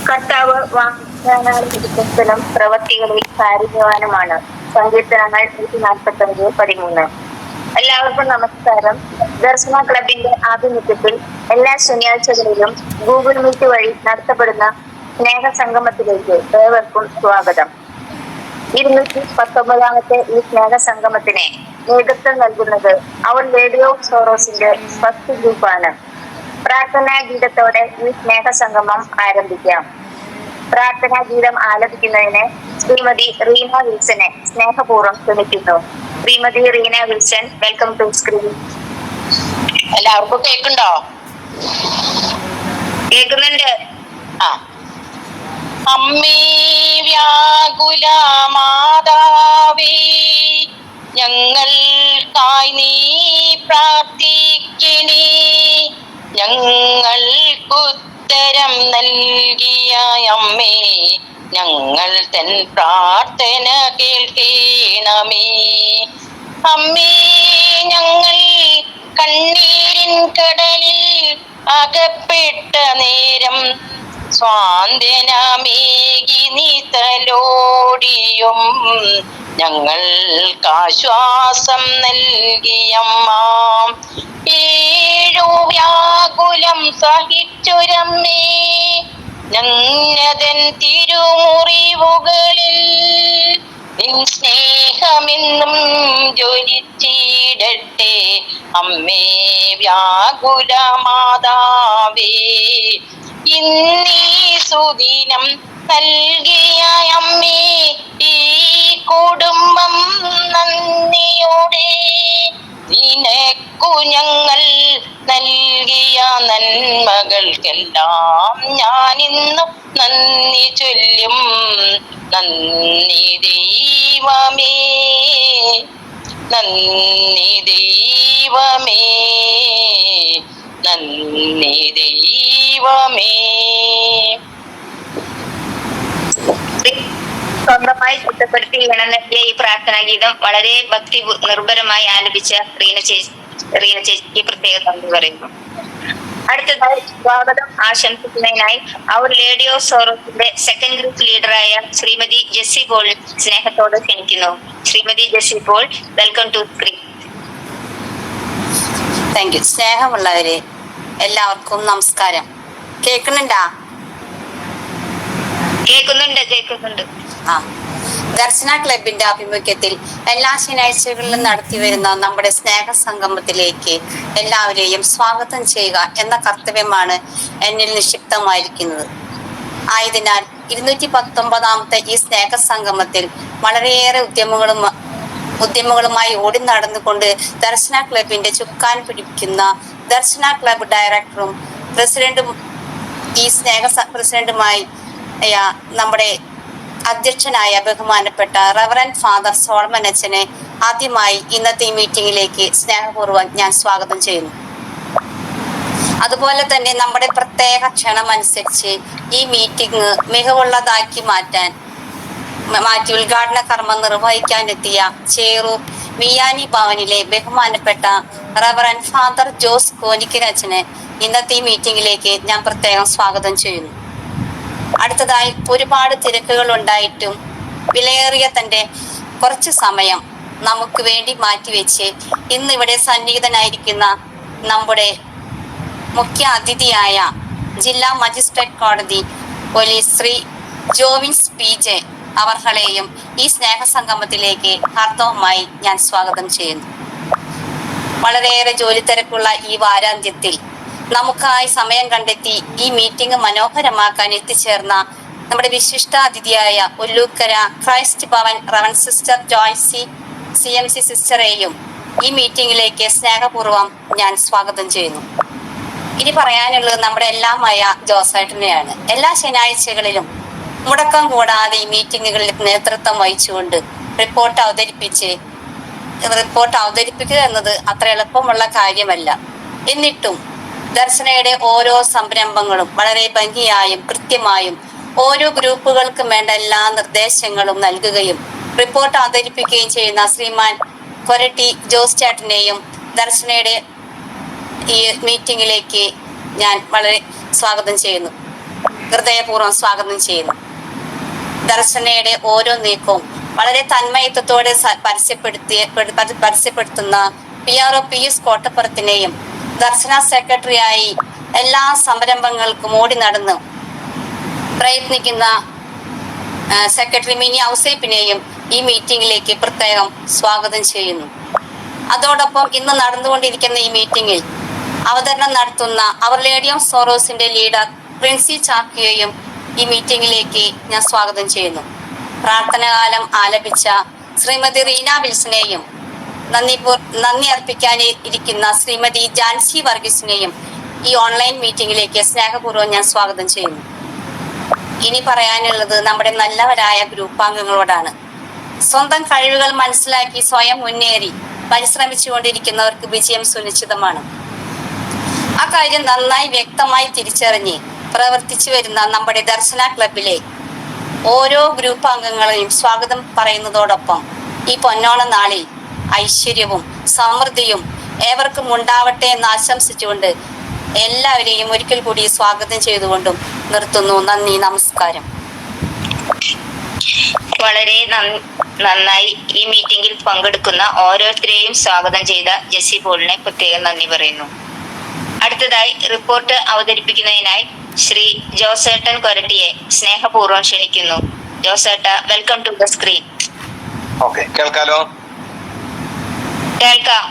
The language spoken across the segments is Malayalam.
കർത്താവ് വാഗ്ദാനം പ്രവൃത്തികളിൽ കാരുണ്യവാനുമാണ്. സങ്കീർത്തനങ്ങൾ 145:13. എല്ലാവർക്കും നമസ്കാരം. ദർശന ക്ലബിന്റെ ആഭിമുഖ്യത്തിൽ എല്ലാ ശനിയാഴ്ചകളിലും ഗൂഗിൾ മീറ്റ് വഴി നടത്തപ്പെടുന്ന സ്നേഹസംഗമത്തിലേക്ക് ഏവർക്കും സ്വാഗതം. 219ാമത്തെ ഈ സ്നേഹസംഗമത്തിന് നേതൃത്വം നൽകുന്നത് അവർ റേഡിയോ സോറോസിന്റെ ഫസ്റ്റ് ഗ്രൂപ്പാണ്. പ്രാർത്ഥനാ ഗീതത്തോടെ ഈ സ്നേഹസംഗമം ആരംഭിക്കാം. പ്രാർത്ഥനാ ഗീതം ആലപിക്കുന്നതിന് ശ്രീമതി റീന വിൽസനെ സ്നേഹപൂർവ്വം ക്ഷണിക്കുന്നു. Shrimati Reena Wilson, welcome to screen. എല്ലാവർക്കും കേൾക്കുന്നുണ്ടോ? കേൾക്കുന്നുണ്ട്. അമ്മേ വ്യാകുല മാതാവേ, ഞങ്ങൾക്കായി നീ പ്രാർത്ഥിക്കണേ. ഞങ്ങൾക്കുത്തരം നൽകിയ അമ്മേ, ഞങ്ങൾ തൻ പ്രാർത്ഥന കേൾക്കണമേ. അമ്മേ, ഞങ്ങൾ കണ്ണീരിൻ കടലിൽ അകപ്പെട്ട നേരം സ്വാന്തനമേകി നീ തലോടിയും ഞങ്ങൾക്കാശ്വാസം നൽകിയമ്മ. ഏഴു വ്യാകുലം സഹിച്ചൊരമ്മേ, ഞങ്ങതൻ തിരുമുറിവുകളിൽ നിൻ സ്നേഹമെന്നും ജ്വലിച്ചിടട്ടെ. അമ്മേ വ്യാകുല മാതാവേ, ഇന്നീ സുദിനം നൽകിയ അമ്മേ, ഈ കുടുംബം നന്ദിയോടെ നിനക്കു ഞങ്ങൾ നൽകിയ നന്മകൾക്കെല്ലാം ഞാനിന്നും നന്ദി ചൊല്ലും. നന്ദി ദൈവമേ, നന്ദി ദൈവമേ, നന്ദി ദൈവമേ. സ്വന്തമായി ചിട്ടപ്പെടുത്തി ഇണനത്തിയ ഈ പ്രാർത്ഥനാ ഗീതം വളരെ ഭക്തി നിർഭരമായി ആലപിച്ച റീന ചേച്ചിക്ക് പ്രത്യേക നന്ദി പറയുന്നു. അടുത്തതായി സ്വാഗതം ആശംസിക്കുന്നതിനായി അവർ റേഡിയോ സോറോസിന്റെ സെക്കൻഡ് ഗ്രൂപ്പ് ലീഡറായ ശ്രീമതി ജെസ്സി പോൾ സ്നേഹത്തോടെ ക്ഷണിക്കുന്നു. Shrimati Jessie Paul, welcome to screen. Thank you. സ്നേഹമുള്ളവരെ, എല്ലാവർക്കും നമസ്കാരം. കേൾക്കുന്നുണ്ടാ? കേൾക്കുന്നുണ്ട്. ദർശന ക്ലബിന്റെ ആഭിമുഖ്യത്തിൽ എല്ലാ ശനിയാഴ്ചകളിലും നടത്തി വരുന്ന നമ്മുടെ സ്നേഹ സംഗമത്തിലേക്ക് എല്ലാവരെയും സ്വാഗതം ചെയ്യുക എന്ന കർത്തവ്യമാണ് എന്നിൽ നിക്ഷിപ്തമായിരിക്കുന്നത്. ആയതിനാൽ 219ാമത്തെ ഈ സ്നേഹ സംഗമത്തിൽ വളരെയേറെ ഉദ്യമങ്ങളുമായി ഓടി നടന്നുകൊണ്ട് ദർശന ക്ലബിന്റെ ചുക്കാൻ പിടിക്കുന്ന ദർശന ക്ലബ് ഡയറക്ടറും പ്രസിഡന്റും ഈ സ്നേഹ പ്രസിഡന്റുമായി നമ്മുടെ അധ്യക്ഷനായ ബഹുമാനപ്പെട്ട റവറൻ ഫാദർ സോളമൻ അച്ഛനെ ആദ്യമായി ഇന്നത്തെ ഈ മീറ്റിംഗിലേക്ക് സ്നേഹപൂർവ്വം ഞാൻ സ്വാഗതം ചെയ്യുന്നു. അതുപോലെ തന്നെ നമ്മുടെ പ്രത്യേക ക്ഷണം അനുസരിച്ച് ഈ മീറ്റിംഗ് മികവുള്ളതാക്കി മാറ്റി ഉദ്ഘാടന കർമ്മം നിർവഹിക്കാനെത്തിയ ചേറൂർ മിയാനി ഭവനിലെ ബഹുമാനപ്പെട്ട റവറൻ ഫാദർ ജോസ് കോനിക്കരച്ചനെ ഇന്നത്തെ ഈ മീറ്റിംഗിലേക്ക് ഞാൻ പ്രത്യേകം സ്വാഗതം ചെയ്യുന്നു. അടുത്തതായി ഒരുപാട് തിരക്കുകൾ ഉണ്ടായിട്ടും വിലയേറിയ തന്റെ കുറച്ച് സമയം നമുക്ക് വേണ്ടി മാറ്റിവെച്ച് ഇന്നിവിടെ സന്നിഹിതനായിരിക്കുന്ന നമ്മുടെ മുഖ്യ അതിഥിയായ ജില്ലാ മജിസ്ട്രേറ്റ് കോടതി പോലീസ് ശ്രീ ജോവിൻസ് PJ അവർകളെയും ഈ സ്നേഹസംഗമത്തിലേക്ക് ഹാർദവമായി ഞാൻ സ്വാഗതം ചെയ്യുന്നു. വളരെയേറെ ജോലി തിരക്കുള്ള ഈ വാരാന്ത്യത്തിൽ നമുക്കായി സമയം കണ്ടെത്തി ഈ മീറ്റിംഗ് മനോഹരമാക്കാൻ എത്തിച്ചേർന്ന നമ്മുടെ വിശിഷ്ടാതിഥിയായ ഒല്ലൂക്കര ക്രൈസ്റ്റ് ഭവൻ റവൻ സിസ്റ്റർ ജോയ്സി CMC സിസ്റ്ററെയും ഈ മീറ്റിംഗിലേക്ക് സ്നേഹപൂർവ്വം ഞാൻ സ്വാഗതം ചെയ്യുന്നു. ഇനി പറയാനുള്ളത് നമ്മുടെ എല്ലാമായ ജോസേട്ടനെയാണ്. എല്ലാ ശനിയാഴ്ചകളിലും മുടക്കം കൂടാതെ ഈ മീറ്റിങ്ങുകളിൽ നേതൃത്വം വഹിച്ചുകൊണ്ട് റിപ്പോർട്ട് അവതരിപ്പിക്കുക എന്നത് അത്ര എളുപ്പമുള്ള കാര്യമല്ല. എന്നിട്ടും ദർശനയുടെ ഓരോ സംരംഭങ്ങളും വളരെ ഭംഗിയായും കൃത്യമായും ഓരോ ഗ്രൂപ്പുകൾക്കും വേണ്ട എല്ലാ നിർദ്ദേശങ്ങളും നൽകുകയും റിപ്പോർട്ട് അവതരിപ്പിക്കുകയും ചെയ്യുന്ന ശ്രീമാൻ കൊരട്ടി ജോസ് ചേട്ടനെയും ദർശനയുടെ ഈ മീറ്റിംഗിലേക്ക് ഞാൻ വളരെ സ്വാഗതം ചെയ്യുന്നു. ഹൃദയപൂർവ്വം സ്വാഗതം ചെയ്യുന്നു. ദർശനയുടെ ഓരോ നീക്കവും വളരെ തന്മയത്വത്തോടെ പരസ്യപ്പെടുത്തുന്ന PRO പീയൂസ് കോട്ടപ്പുറത്തിനെയും ദർശന സെക്രട്ടറിയായി എല്ലാ സംരംഭങ്ങൾക്കും ഓടി നടന്ന് പ്രയത്നിക്കുന്ന സെക്രട്ടറി മിനി ഔസേപ്പിനെയും ഈ മീറ്റിംഗിലേക്ക് പ്രത്യേകം സ്വാഗതം ചെയ്യുന്നു. അതോടൊപ്പം ഇന്ന് നടന്നുകൊണ്ടിരിക്കുന്ന ഈ മീറ്റിംഗിൽ അവതരണം നടത്തുന്ന അവർ ലേഡി ഓഫ് സോറോസിന്റെ ലീഡർ പ്രിൻസി ചാക്കിയെയും ഈ മീറ്റിംഗിലേക്ക് ഞാൻ സ്വാഗതം ചെയ്യുന്നു. പ്രാർത്ഥനകാലം ആലപിച്ച ശ്രീമതി റീന വിൽസനെയും നന്ദി അർപ്പിക്കാനിരിക്കുന്ന ശ്രീമതി ജാൻസി വർഗീസിനെയും ഈ ഓൺലൈൻ മീറ്റിംഗിലേക്ക് സ്നേഹപൂർവ്വം ഞാൻ സ്വാഗതം ചെയ്യുന്നു. ഇനി പറയാനുള്ളത് നമ്മുടെ നല്ലവരായ ഗ്രൂപ്പാംഗങ്ങളോടാണ്. സ്വന്തം കഴിവുകൾ മനസ്സിലാക്കി സ്വയം മുന്നേറി പരിശ്രമിച്ചുകൊണ്ടിരിക്കുന്നവർക്ക് വിജയം സുനിശ്ചിതമാണ്. ആ കാര്യം നന്നായി വ്യക്തമായി തിരിച്ചറിഞ്ഞ് പ്രവർത്തിച്ചു വരുന്ന നമ്മുടെ ദർശന ക്ലബിലെ ഓരോ ഗ്രൂപ്പ് അംഗങ്ങളെയും സ്വാഗതം പറയുന്നതോടൊപ്പം ഈ പൊന്നോണ നാളിൽ ഐശ്വര്യവും സമൃദ്ധിയും ഏവർക്കും ഉണ്ടാവട്ടെ എന്ന് ആശംസിച്ചുകൊണ്ട് എല്ലാവരെയും ഒരിക്കൽ കൂടി സ്വാഗതം ചെയ്തുകൊണ്ടും നിർത്തുന്നു. നന്ദി, നമസ്കാരം. വളരെ നന്നായി ഈ മീറ്റിംഗിൽ പങ്കെടുക്കുന്ന ഓരോരുത്തരെയും സ്വാഗതം ചെയ്ത ജെസ്സി പോളിനെ പ്രത്യേകം നന്ദി പറയുന്നു. അടുത്തതായി റിപ്പോർട്ട് അവതരിപ്പിക്കുന്നതിനായി ശ്രീ ജോസേട്ടൻ കൊരട്ടിയെ സ്നേഹപൂർവ്വം ക്ഷണിക്കുന്നു. ജോസേട്ട, വെൽക്കം ടു ദ സ്ക്രീൻ. കേൾക്കാലോ? കേൾക്കാം.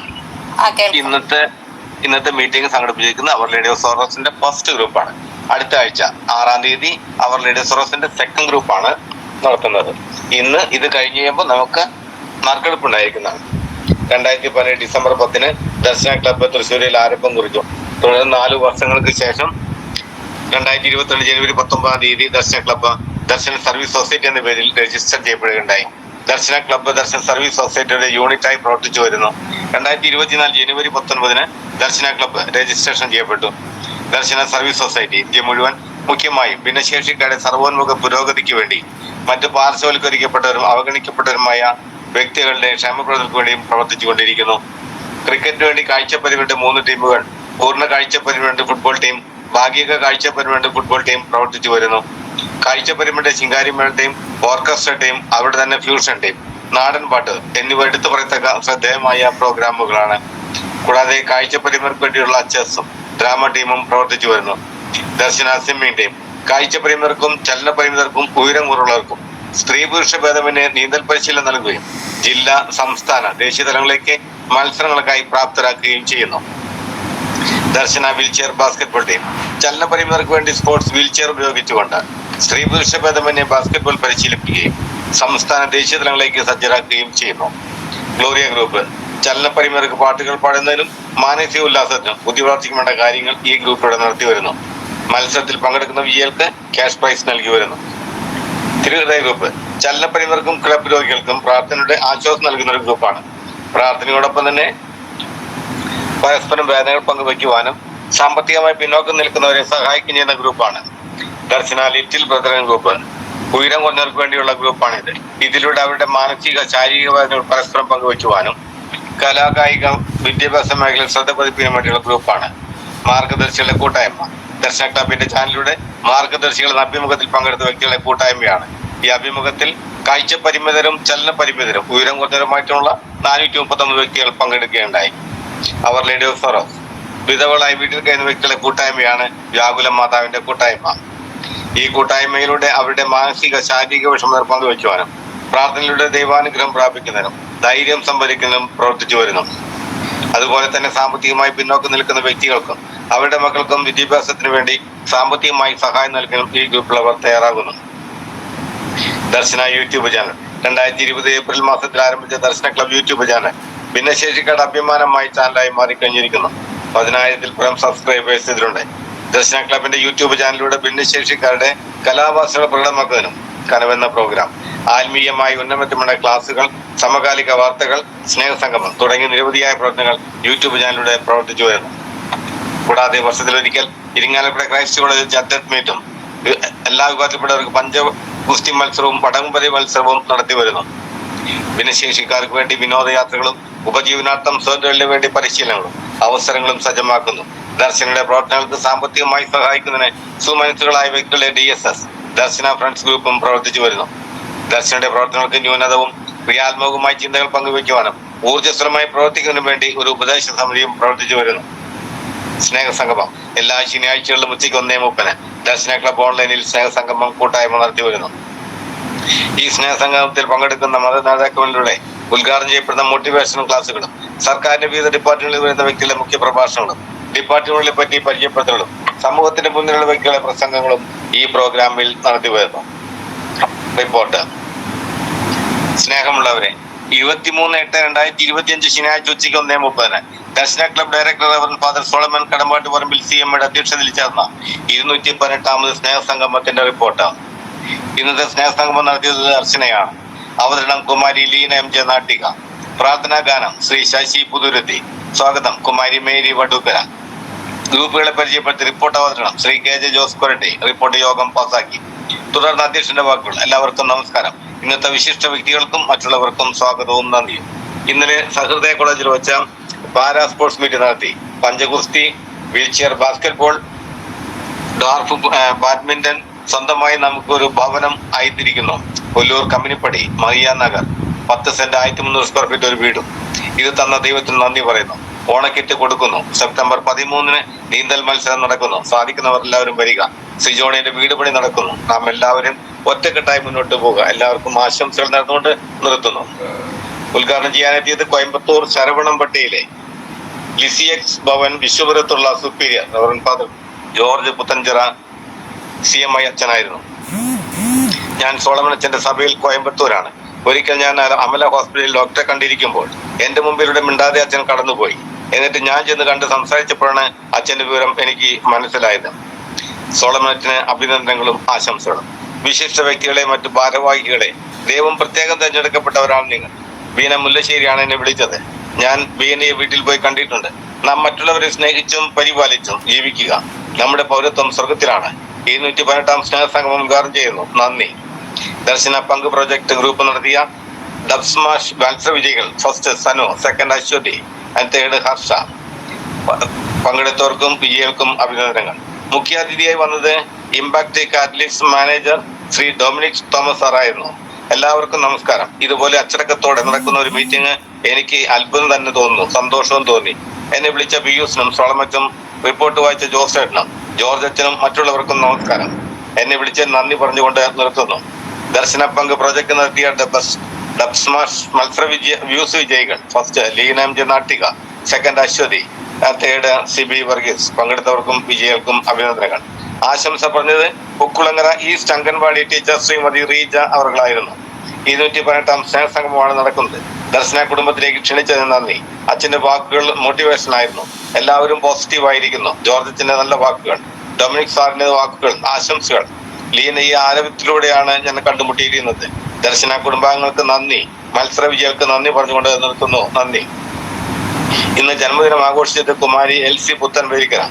ഇന്നത്തെ മീറ്റിംഗ് സംഘടിപ്പിച്ചിരിക്കുന്ന അവർ ലേഡി ഓഫ് സോറോസിന്റെ ഫസ്റ്റ് ഗ്രൂപ്പാണ്. അടുത്ത ആഴ്ച 6-ാം തീയതി അവർ ലേഡി ഓഫ് സോറോസിന്റെ സെക്കൻഡ് ഗ്രൂപ്പാണ് നടത്തുന്നത്. ഇന്ന് ഇത് കഴിഞ്ഞ് കഴിയുമ്പോൾ നമുക്ക് നറുക്കെടുപ്പ് ഉണ്ടായിരിക്കുന്നതാണ്. 2017 ഡിസംബർ 10 ദർശന ക്ലബ്ബ് തൃശ്ശൂരിൽ ആരംഭം കുറിച്ചു. തുടർന്ന് 4 വർഷങ്ങൾക്ക് ശേഷം 2022 ജനുവരി 19-ാം തീയതി ദർശന ക്ലബ്ബ് ദർശന സർവീസ് സൊസൈറ്റി എന്ന പേരിൽ രജിസ്റ്റർ ചെയ്യപ്പെടുകയുണ്ടായി. ദർശന ക്ലബ്ബ് ദർശന സർവീസ് സൊസൈറ്റിയുടെ യൂണിറ്റായി പ്രവർത്തിച്ചു വരുന്നു. 2024 ജനുവരി 19-ന് ദർശന ക്ലബ്ബ് രജിസ്ട്രേഷൻ ചെയ്യപ്പെട്ടു. ദർശന സർവീസ് സൊസൈറ്റി ഇന്ത്യ മുഴുവൻ മുഖ്യമായും ഭിന്നശേഷിക്കാരുടെ സർവോന്മുഖ പുരോഗതിക്ക് വേണ്ടി മറ്റ് പാർശ്വവൽക്കരിക്കപ്പെട്ടവരും അവഗണിക്കപ്പെട്ടവരുമായ വ്യക്തികളുടെ ക്ഷേമപ്രദത്തിനു വേണ്ടിയും പ്രവർത്തിച്ചുകൊണ്ടിരിക്കുന്നു. ക്രിക്കറ്റിന് വേണ്ടി കാഴ്ചപ്പരിമിന്റെ 3 ടീമുകൾ, പൂർണ്ണ കാഴ്ചപ്പരിമിന്റെ ഫുട്ബോൾ ടീം, ഭാഗിക കാഴ്ചപ്പരിമിന്റെ ഫുട്ബോൾ ടീം പ്രവർത്തിച്ചു വരുന്നു. കാഴ്ചപ്പരിമിന്റെ ശിങ്കാരിമേള ടീം, ഓർക്കസ്ട്ര ടീം, അവിടെ തന്നെ ഫ്യൂഷൻ ടീം, നാടൻ പാട്ട് എന്നിവ എടുത്തു പറയത്തക്ക ശ്രദ്ധേയമായ പ്രോഗ്രാമുകളാണ്. കൂടാതെ കാഴ്ചപ്പരിമിതർക്ക് വേണ്ടിയുള്ള ചെസ്സും ഡ്രാമ ടീമും പ്രവർത്തിച്ചു വരുന്നു. ദർശന സ്വിമ്മിംഗ് ടീം കാഴ്ചപ്പരിമിതർക്കും ചലനപരിമിതർക്കും ഉയരം കുറവുള്ളവർക്കും സ്ത്രീ പുരുഷ ഭേദമന്യേ നീന്തൽ പരിശീലനം നൽകുകയും ജില്ലാ, സംസ്ഥാന, ദേശീയ തലങ്ങളിലേക്ക് മത്സരങ്ങൾക്കായി പ്രാപ്തരാക്കുകയും ചെയ്യുന്നു. ദർശന വീൽചെയർ ബാസ്കറ്റ്ബോൾ ടീം ചലനപരിമിതർക്ക് വേണ്ടി സ്പോർട്സ് വീൽചെയർ ഉപയോഗിച്ചുകൊണ്ട് സ്ത്രീ പുരുഷ ഭേദമന്യേ ബാസ്കറ്റ്ബോൾ പരിശീലിപ്പിക്കുകയും സംസ്ഥാന, ദേശീയ തലങ്ങളിലേക്ക് സജ്ജരാക്കുകയും ചെയ്യുന്നു. ഗ്ലോറിയ ഗ്രൂപ്പ് ചലനപരിമിതർക്ക് പാട്ടുകൾ പാടുന്നതിനും മാനസിക ഉല്ലാസത്തിനും ബുദ്ധി വളർച്ചയ്ക്കും വേണ്ട കാര്യങ്ങൾ ഈ ഗ്രൂപ്പിലൂടെ നടത്തി വരുന്നു. മത്സരത്തിൽ പങ്കെടുക്കുന്ന വിജയികൾക്ക് ക്യാഷ് പ്രൈസ് നൽകി വരുന്നു. തിരുഹൃദയ ഗ്രൂപ്പ് ചലനപരിമിതർക്കും ക്ലബ് രോഗികൾക്കും പ്രാർത്ഥനയുടെ ആശ്വാസം നൽകുന്ന ഒരു ഗ്രൂപ്പാണ്. പ്രാർത്ഥനയോടൊപ്പം തന്നെ പരസ്പരം വേദനകൾ പങ്കുവയ്ക്കുവാനും സാമ്പത്തികമായി പിന്നോക്കം നിൽക്കുന്നവരെ സഹായിക്കുകയും ചെയ്യുന്ന ഗ്രൂപ്പാണ്. ദർശന ലിറ്റിൽ ബ്രദറൻ ഗ്രൂപ്പ് ഉയരം കുറഞ്ഞവർക്ക് വേണ്ടിയുള്ള ഗ്രൂപ്പാണിത്. ഇതിലൂടെ അവരുടെ മാനസിക, ശാരീരിക വേദനകൾ പരസ്പരം പങ്കുവയ്ക്കുവാനും കലാകായിക, വിദ്യാഭ്യാസ മേഖലയിൽ ശ്രദ്ധ പതിപ്പിക്കാൻ വേണ്ടിയുള്ള ഗ്രൂപ്പാണ്. മാർഗദർശികളുടെ കൂട്ടായ്മ ദർശന ക്ലബിന്റെ ചാനലിലൂടെ മാർഗദർശികളുടെ അഭിമുഖത്തിൽ പങ്കെടുത്ത വ്യക്തികളുടെ കൂട്ടായ്മയാണ്. ഈ അഭിമുഖത്തിൽ കാഴ്ചപരിമിതരും ചലനപരിമിതരും ഉയരം കുറഞ്ഞവരുമായിട്ടുള്ള 439 വ്യക്തികൾ പങ്കെടുക്കുകയുണ്ടായി. അവർ ലേഡി ഓഫ് സോറോസ് വിധവകളായി വീട്ടിൽ കഴിയുന്ന വ്യക്തികളുടെ കൂട്ടായ്മയാണ് വ്യാകുല മാതാവിന്റെ കൂട്ടായ്മ. ഈ കൂട്ടായ്മയിലൂടെ അവരുടെ മാനസിക, ശാരീരിക വിഷമങ്ങൾ പങ്കുവയ്ക്കുവാനും പ്രാർത്ഥനയിലൂടെ ദൈവാനുഗ്രഹം പ്രാപിക്കുന്നതിനും ധൈര്യം സംഭരിക്കുന്നതിനും പ്രവർത്തിച്ചു വരുന്നു. അതുപോലെ തന്നെ സാമ്പത്തികമായി പിന്നോക്കം നിൽക്കുന്ന വ്യക്തികൾക്കും അവരുടെ മക്കൾക്കും വിദ്യാഭ്യാസത്തിന് വേണ്ടി സാമ്പത്തികമായി സഹായം നൽകാനും ഈ ഗ്രൂപ്പിലുള്ളവർ തയ്യാറാകുന്നു. ദർശന യൂട്യൂബ് ചാനൽ 2020 ഏപ്രിൽ മാസത്തിൽ ആരംഭിച്ച ദർശന ക്ലബ് യൂട്യൂബ് ചാനൽ ഭിന്നശേഷിക്കാരുടെ അഭിമാനമായി ചാനലായി മാറിക്കഴിഞ്ഞിരിക്കുന്നു. 10,000-ൽ പരം സബ്സ്ക്രൈബേഴ്സ് ഇതിലുണ്ട്. ദർശന ക്ലബിന്റെ യൂട്യൂബ് ചാനലിലൂടെ ഭിന്നശേഷിക്കാരുടെ കലാവാസനകൾ പ്രകടമാക്കുന്നതിനും കനവെന്ന പ്രോഗ്രാം, ആത്മീയമായി ഉന്നമനത്തിനുള്ള ക്ലാസുകൾ, സമകാലിക വാർത്തകൾ, സ്നേഹസംഗമം തുടങ്ങിയ നിരവധിയായ പ്രവർത്തനങ്ങൾ യൂട്യൂബ് ചാനലിലൂടെ പ്രവർത്തിച്ചു വരുന്നു. കൂടാതെ വർഷത്തിലൊരിക്കൽ ഇരിങ്ങാലക്കുട ക്രൈസ്റ്റ് കോളേജിൽ അത്ലറ്റ് മീറ്റും എല്ലാ വിഭാഗത്തിൽപ്പെട്ടവർക്ക് പഞ്ച ഗുസ്തി മത്സരവും പടകുംപതി മത്സരവും നടത്തി വരുന്നു. ഭിന്നശേഷിക്കാർക്ക് വേണ്ടി വിനോദയാത്രകളും ഉപജീവനാർത്ഥം സ്വയം വേണ്ടി പരിശീലനങ്ങളും അവസരങ്ങളും സജ്ജമാക്കുന്നു. ദർശനയുടെ പ്രവർത്തനങ്ങൾക്ക് സാമ്പത്തികമായി സഹായിക്കുന്നതിന് സുമനസ്സുകളായ വ്യക്തികളെ DSS ദർശന ഫ്രണ്ട്സ് ഗ്രൂപ്പും പ്രവർത്തിച്ചു വരുന്നു. ദർശനയുടെ പ്രവർത്തനങ്ങൾക്ക് ന്യൂനതവും ക്രിയാത്മകവുമായ ചിന്തകൾ പങ്കുവയ്ക്കുവാനും ഊർജ്ജസ്വലമായി പ്രവർത്തിക്കുന്നതിനും വേണ്ടി ഒരു ഉപദേശ സമിതിയും പ്രവർത്തിച്ചു വരുന്നു. സ്നേഹസംഗമം എല്ലാ ശനിയാഴ്ചകളിലും ഉച്ചയ്ക്ക് 1:30 ദർശന ക്ലബ് ഓൺലൈനിൽ സ്നേഹസംഗമം കൂട്ടായ്മ നടത്തി വരുന്നു. ഈ സ്നേഹസംഗമത്തിൽ പങ്കെടുക്കുന്ന മത നേതാക്കളിലൂടെ ഉദ്ഘാടനം ചെയ്യപ്പെടുന്ന മോട്ടിവേഷൻ ക്ലാസുകളും സർക്കാരിന്റെ വിവിധ ഡിപ്പാർട്ട്മെന്റുകളിൽ വരുന്ന വ്യക്തികളുടെ മുഖ്യ പ്രഭാഷണങ്ങളും ഡിപ്പാർട്ട്മെന്റുകളെ പറ്റി പരിചയപ്പെടുത്തലുകളും സമൂഹത്തിന്റെ മുന്നിലുള്ള വ്യക്തികളുടെ പ്രസംഗങ്ങളും ഈ പ്രോഗ്രാമിൽ നടത്തി വരുന്നു. റിപ്പോർട്ട്. സ്നേഹമുള്ളവരെ, 23/8/2025 ശനിയാഴ്ച ഉച്ചയ്ക്ക് 1:30 Darshana club director reverend father Solomon Kadambattu Parambil CMയുടെ അധ്യക്ഷതയിൽ ചേർന്ന 218ാമത് സ്നേഹസംഗമത്തിന്റെ റിപ്പോർട്ടാണ്. ഇന്നത്തെ സ്നേഹസംഗമം നടത്തിയത് ദർശനയാണ്. അവതരണം കുമാരി ലീന MJ നാട്ടിക. പ്രാർത്ഥനാ ഗാനം ശ്രീ ശശി പുതുരത്തി. സ്വാഗതം കുമാരി മേരി വടൂക്കര. ഗ്രൂപ്പുകളെ പരിചയപ്പെടുത്തി റിപ്പോർട്ട് അവതരണം ശ്രീ KJ ജോസ് കൊരട്ടി. റിപ്പോർട്ട് യോഗം പാസാക്കി. തുടർന്ന് അധ്യക്ഷന്റെ വാക്കുകൾ. എല്ലാവർക്കും നമസ്കാരം. ഇന്നത്തെ വിശിഷ്ട വ്യക്തികൾക്കും മറ്റുള്ളവർക്കും സ്വാഗതവും നന്ദിയും. ഇന്നലെ സഹൃദയ കോളേജിൽ വെച്ച പാരാ സ്പോർട്സ് മീറ്റ് നടത്തി. പഞ്ചഗുസ്തി, വീൽചെയർ ബാസ്കറ്റ്ബോൾ, ഡാർഫ് ബാഡ്മിന്റൺ. സ്വന്തമായി നമുക്കൊരു ഭവനം ആയിത്തിരിക്കുന്നു. Kollur Kampanippadi Mahiya Nagar 10 cent 1300 square feet ഒരു വീടും. ഇത് തന്ന ദൈവത്തിന് നന്ദി പറയുന്നു. ഓണക്കിറ്റ് കൊടുക്കുന്നു. സെപ്റ്റംബർ 13 നീന്തൽ മത്സരം നടക്കുന്നു. സാധിക്കുന്നവർ എല്ലാവരും വരിക. സിജോണിന്റെ വീട് പണി നടക്കുന്നു. നാം എല്ലാവരും ഒറ്റക്കെട്ടായി മുന്നോട്ട് പോവുക. എല്ലാവർക്കും ആശംസകൾ നേർന്നുകൊണ്ട് നിർത്തുന്നു. ഉദ്ഘാടനം ചെയ്യാനെത്തിയത് കോയമ്പത്തൂർ ശരവണംപട്ടിയിലെ ലിസിയക്സ് ഭവൻ വിശ്വപുരത്തുള്ള superior reverend father George Puthenchira CMI അച്ഛനായിരുന്നു. ഞാൻ സോളമൻ അച്ഛന്റെ സഭയിൽ കോയമ്പത്തൂരാണ്. ഒരിക്കൽ ഞാൻ അമല ഹോസ്പിറ്റലിൽ ഡോക്ടറെ കണ്ടിരിക്കുമ്പോൾ എന്റെ മുമ്പിലൂടെ മിണ്ടാതെ അച്ഛൻ കടന്നുപോയി. എന്നിട്ട് ഞാൻ ചെന്ന് കണ്ട് സംസാരിച്ചപ്പോഴാണ് അച്ഛന്റെ വിവരം എനിക്ക് മനസ്സിലായത്. സോളമൻ അച്ഛന് അഭിനന്ദനങ്ങളും ആശംസകളും. വിശിഷ്ട വ്യക്തികളെ, മറ്റു ഭാരവാഹികളെ, ദൈവം പ്രത്യേകം തിരഞ്ഞെടുക്കപ്പെട്ടവരാണ് നിങ്ങൾ. ബീന മുല്ലശ്ശേരിയാണ് എന്നെ വിളിച്ചത്. ഞാൻ ബീനയെ വീട്ടിൽ പോയി കണ്ടിട്ടുണ്ട്. നാം മറ്റുള്ളവരെ സ്നേഹിച്ചും പരിപാലിച്ചും ജീവിക്കുക. നമ്മുടെ പൗരത്വം സ്വർഗത്തിലാണ്. 218ാം സ്നേഹസംഗമം ഉദ്ഘാടനം ചെയ്യുന്നു. നന്ദി. ദർശന പങ്ക് പ്രൊജക്ട് ഗ്രൂപ്പ് നടത്തിയ ഡബ് സ്മാഷ് മത്സര വിജയികൾ first Sanu, second Aswathy and third Harsha. പങ്കെടുത്തവർക്കും വിജയികൾക്കും അഭിനന്ദനങ്ങൾ. മുഖ്യാതിഥിയായി വന്നത് impact catalyst manager Shri Dominic Thomas സാറായിരുന്നു. എല്ലാവർക്കും നമസ്കാരം. ഇതുപോലെ അച്ചടക്കത്തോടെ നടക്കുന്ന ഒരു മീറ്റിംഗ് എനിക്ക് അത്ഭുതം തന്നെ തോന്നുന്നു. സന്തോഷവും തോന്നി. എന്നെ വിളിച്ച പിയൂസിനും സോളമച്ചും റിപ്പോർട്ട് വായിച്ച ജോസ് ചേട്ടനും ജോർജ് അച്ഛനും മറ്റുള്ളവർക്കും നമസ്കാരം. എന്നെ വിളിച്ച് നന്ദി പറഞ്ഞുകൊണ്ട് നിർത്തുന്നു. ദർശന പങ്ക് പ്രോജക്ട് നടത്തിയ ഡബ് സ്മാഷ് മത്സര വ്യൂസ് വിജയികൾ first Leena MJ Nattika, second Aswathy, third CB Varghese. പങ്കെടുത്തവർക്കും വിജയികൾക്കും അഭിനന്ദനങ്ങൾ. ആശംസ പറഞ്ഞത് ഉക്കുളങ്ങര ഈസ്റ്റ് അംഗൻവാടി ടീച്ചർ ശ്രീമതി റീജ അവർകളായിരുന്നു. 218ാം സ്നേഹസംഗമമാണ് നടക്കുന്നത്. ദർശന കുടുംബത്തിലേക്ക് ക്ഷണിച്ചതിന് നന്ദി. അച്ഛന്റെ വാക്കുകൾ മോട്ടിവേഷൻ ആയിരുന്നു. എല്ലാവരും പോസിറ്റീവ് ആയിരിക്കുന്നു. ജോർജ് അച്ഛന്റെ നല്ല വാക്കുകൾ, ഡൊമിനിക് സാറിന്റെ വാക്കുകൾ, ആശംസകൾ. ലീന ഈ ആരവത്തിലൂടെയാണ് ഞാൻ കണ്ടുമുട്ടിയിരിക്കുന്നത്. ദർശന കുടുംബാംഗങ്ങൾക്ക് നന്ദി. മത്സര വിജയികൾക്ക് നന്ദി പറഞ്ഞുകൊണ്ട് നിർത്തുന്നു. നന്ദി. ഇന്ന് ജന്മദിനം ആഘോഷിച്ചത് കുമാരി LC പുത്തൻ വേലിക്കര.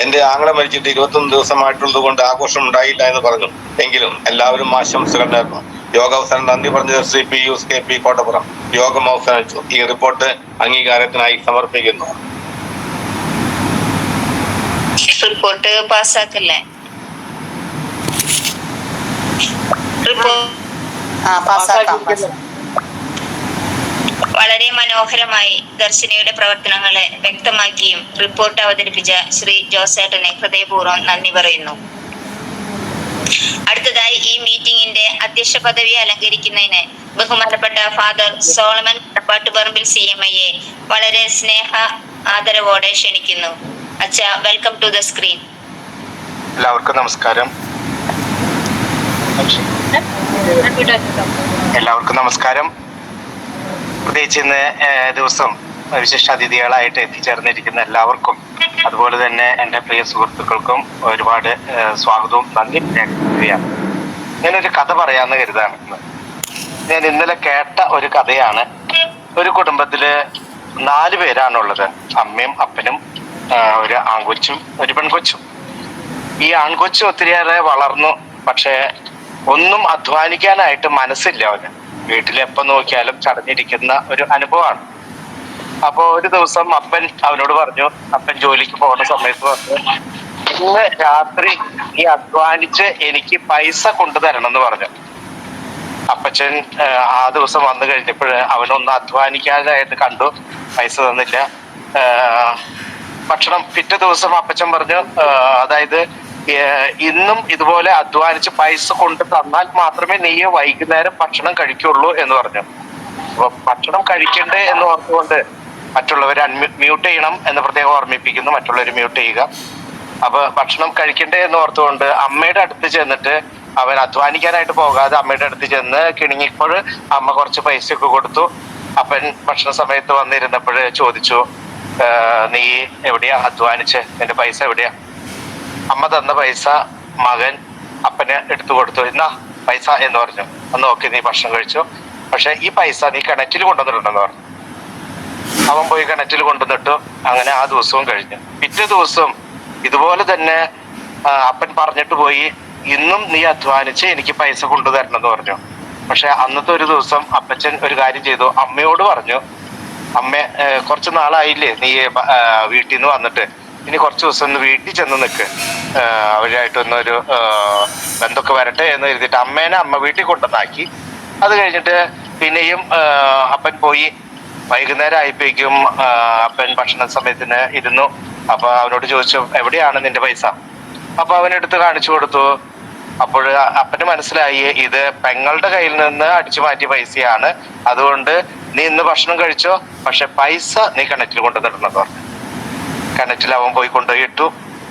എന്റെ ആങ്ങളെ മരിച്ചിട്ട് 21 ദിവസമായിട്ടുള്ളത് കൊണ്ട് ആഘോഷം ഉണ്ടായില്ല എന്ന് പറഞ്ഞു. എങ്കിലും എല്ലാവരും ആശംസകൾ നേർന്നു. യോഗാവസാനം നന്ദി പറഞ്ഞത് ശ്രീ പിയൂസ് KP കോട്ടപ്പുറം. യോഗം അവസാനിച്ചു. ഈ റിപ്പോർട്ട് അംഗീകാരത്തിനായി സമർപ്പിക്കുന്നു. റിപ്പോർട്ട് പാസ്സാക്കല്ലേ? വളരെ മനോഹരമായി ദർശനയുടെ പ്രവർത്തനങ്ങളെ വ്യക്തമാക്കിയും റിപ്പോർട്ട് അവതരിപ്പിച്ച ശ്രീ ജോസേട്ടനെ ഹൃദയപൂർവ്വം നന്ദി പറയുന്നു. അടുത്തതായി ഈ മീറ്റിംഗിന്റെ അധ്യക്ഷ പദവി അലങ്കരിക്കുന്നതിന് ബഹുമാനപ്പെട്ട ഫാദർ സോളമൻ കടമ്പാട്ടുപറമ്പിൽ CMIയെ വളരെ സ്നേഹ ആദരവോടെ ക്ഷണിക്കുന്നു. അച്ഛ, വെൽക്കം ടു ദ സ്ക്രീൻ. എല്ലാവർക്കും നമസ്കാരം. പ്രത്യേകിച്ച് ഇന്ന് ദിവസം വിശിഷ്ടാതിഥികളായിട്ട് എത്തിച്ചേർന്നിരിക്കുന്ന എല്ലാവർക്കും, അതുപോലെ തന്നെ എൻ്റെ പ്രിയ സുഹൃത്തുക്കൾക്കും ഒരുപാട് സ്വാഗതവും നന്ദി രേഖപ്പെടുത്തുകയാണ്. ഞാനൊരു കഥ പറയാമെന്ന് കരുതാണ്. ഞാൻ ഇന്നലെ കേട്ട ഒരു കഥയാണ്. ഒരു കുടുംബത്തില് 4 പേരാണുള്ളത്. അമ്മയും അപ്പനും ഒരു ആൺകൊച്ചും ഒരു പെൺകൊച്ചും. ഈ ആൺകൊച്ചു ഒത്തിരിയേറെ വളർന്നു. പക്ഷെ ഒന്നും അധ്വാനിക്കാനായിട്ട് മനസ്സില്ല അവന്. വീട്ടിൽ എപ്പോൾ നോക്കിയാലും ചടഞ്ഞിരിക്കുന്ന ഒരു അനുഭവമാണ്. അപ്പൊ ഒരു ദിവസം അപ്പൻ അവനോട് പറഞ്ഞു, അപ്പൻ ജോലിക്ക് പോകുന്ന സമയത്ത് പറഞ്ഞു, ഇന്ന് രാത്രി ഈ അധ്വാനിച്ച് എനിക്ക് പൈസ കൊണ്ടുതരണം എന്ന് പറഞ്ഞു. അപ്പച്ചൻ ആ ദിവസം വന്നു കഴിഞ്ഞപ്പോൾ അവനൊന്ന് അധ്വാനിക്കാനായിട്ട് കണ്ടു, പൈസ തന്നില്ല. ഭക്ഷണം പിറ്റേ ദിവസം അപ്പച്ചൻ പറഞ്ഞു, അതായത് ഇന്നും ഇതുപോലെ അധ്വാനിച്ച് പൈസ കൊണ്ട് തന്നാൽ മാത്രമേ നീ വൈകുന്നേരം ഭക്ഷണം കഴിക്കുള്ളൂ എന്ന് പറഞ്ഞു. അപ്പൊ ഭക്ഷണം കഴിക്കണ്ടേ എന്ന് ഓർത്തുകൊണ്ട് മറ്റുള്ളവർ മ്യൂട്ട് ചെയ്യണം എന്ന് പ്രത്യേകം ഓർമ്മിപ്പിക്കുന്നു, മറ്റുള്ളവർ മ്യൂട്ട് ചെയ്യുക. അപ്പൊ ഭക്ഷണം കഴിക്കണ്ടേ എന്ന് ഓർത്തുകൊണ്ട് അമ്മയുടെ അടുത്ത് ചെന്നിട്ട് അവൻ അധ്വാനിക്കാനായിട്ട് പോകാതെ അമ്മയുടെ അടുത്ത് ചെന്ന് കിണുങ്ങിയപ്പോൾ അമ്മ കുറച്ച് പൈസയൊക്കെ കൊടുത്തു. അപ്പൻ ഭക്ഷണ സമയത്ത് വന്നിരുന്നപ്പോൾ ചോദിച്ചു, നീ എവിടെയാ അധ്വാനിച്ച്, നിന്റെ പൈസ എവിടെയാ? അമ്മ തന്ന പൈസ മകൻ അപ്പന് എടുത്തു കൊടുത്തു. എന്നാ പൈസ എന്ന് പറഞ്ഞു, ഒന്ന് നോക്കി നീ ഭക്ഷണം കഴിച്ചു, പക്ഷെ ഈ പൈസ നീ കിണറ്റിൽ കൊണ്ടുവന്നിട്ടുണ്ടെന്ന് പറഞ്ഞു. അവൻ പോയി കിണറ്റിൽ കൊണ്ടുവന്നിട്ടു. അങ്ങനെ ആ ദിവസവും കഴിഞ്ഞു. പിറ്റേ ദിവസം ഇതുപോലെ തന്നെ അപ്പൻ പറഞ്ഞിട്ട് പോയി, ഇന്നും നീ അധ്വാനിച്ച് എനിക്ക് പൈസ കൊണ്ടുതരണം എന്ന് പറഞ്ഞു. പക്ഷെ അന്നത്തെ ഒരു ദിവസം അപ്പച്ചൻ ഒരു കാര്യം ചെയ്തു, അമ്മയോട് പറഞ്ഞു, അമ്മ കുറച്ച് നാളായില്ലേ നീ വീട്ടിൽ നിന്ന് വന്നിട്ട്, ഇനി കുറച്ച് ദിവസം ഒന്ന് വീട്ടിൽ ചെന്ന് നിൽക്ക്, അവരായിട്ടൊന്നൊരു ബന്ധമൊക്കെ വരട്ടെ എന്ന് എഴുതിയിട്ട് അമ്മേനെ അമ്മ വീട്ടിൽ കൊണ്ടുവന്നാക്കി. അത് കഴിഞ്ഞിട്ട് പിന്നെയും അപ്പൻ പോയി. വൈകുന്നേരം ആയിപ്പോയിക്കും അപ്പൻ ഭക്ഷണ സമയത്തിന് ഇരുന്നു. അപ്പൊ അവനോട് ചോദിച്ചു, എവിടെയാണ് നിന്റെ പൈസ? അപ്പൊ അവനെടുത്ത് കാണിച്ചു കൊടുത്തു. അപ്പോൾ അപ്പന് മനസ്സിലായി ഇത് പെങ്ങളുടെ കയ്യിൽ നിന്ന് അടിച്ചു മാറ്റിയ പൈസയാണ്, അതുകൊണ്ട് നീ ഇന്ന് ഭക്ഷണം കഴിച്ചോ, പക്ഷെ പൈസ നീ കിണറ്റിൽ കൊണ്ടുവന്നിട്ടുണ്ടെന്ന് പറഞ്ഞു. കിണറ്റിൽ അവൻ പോയി കൊണ്ടുപോയി ഇട്ടു.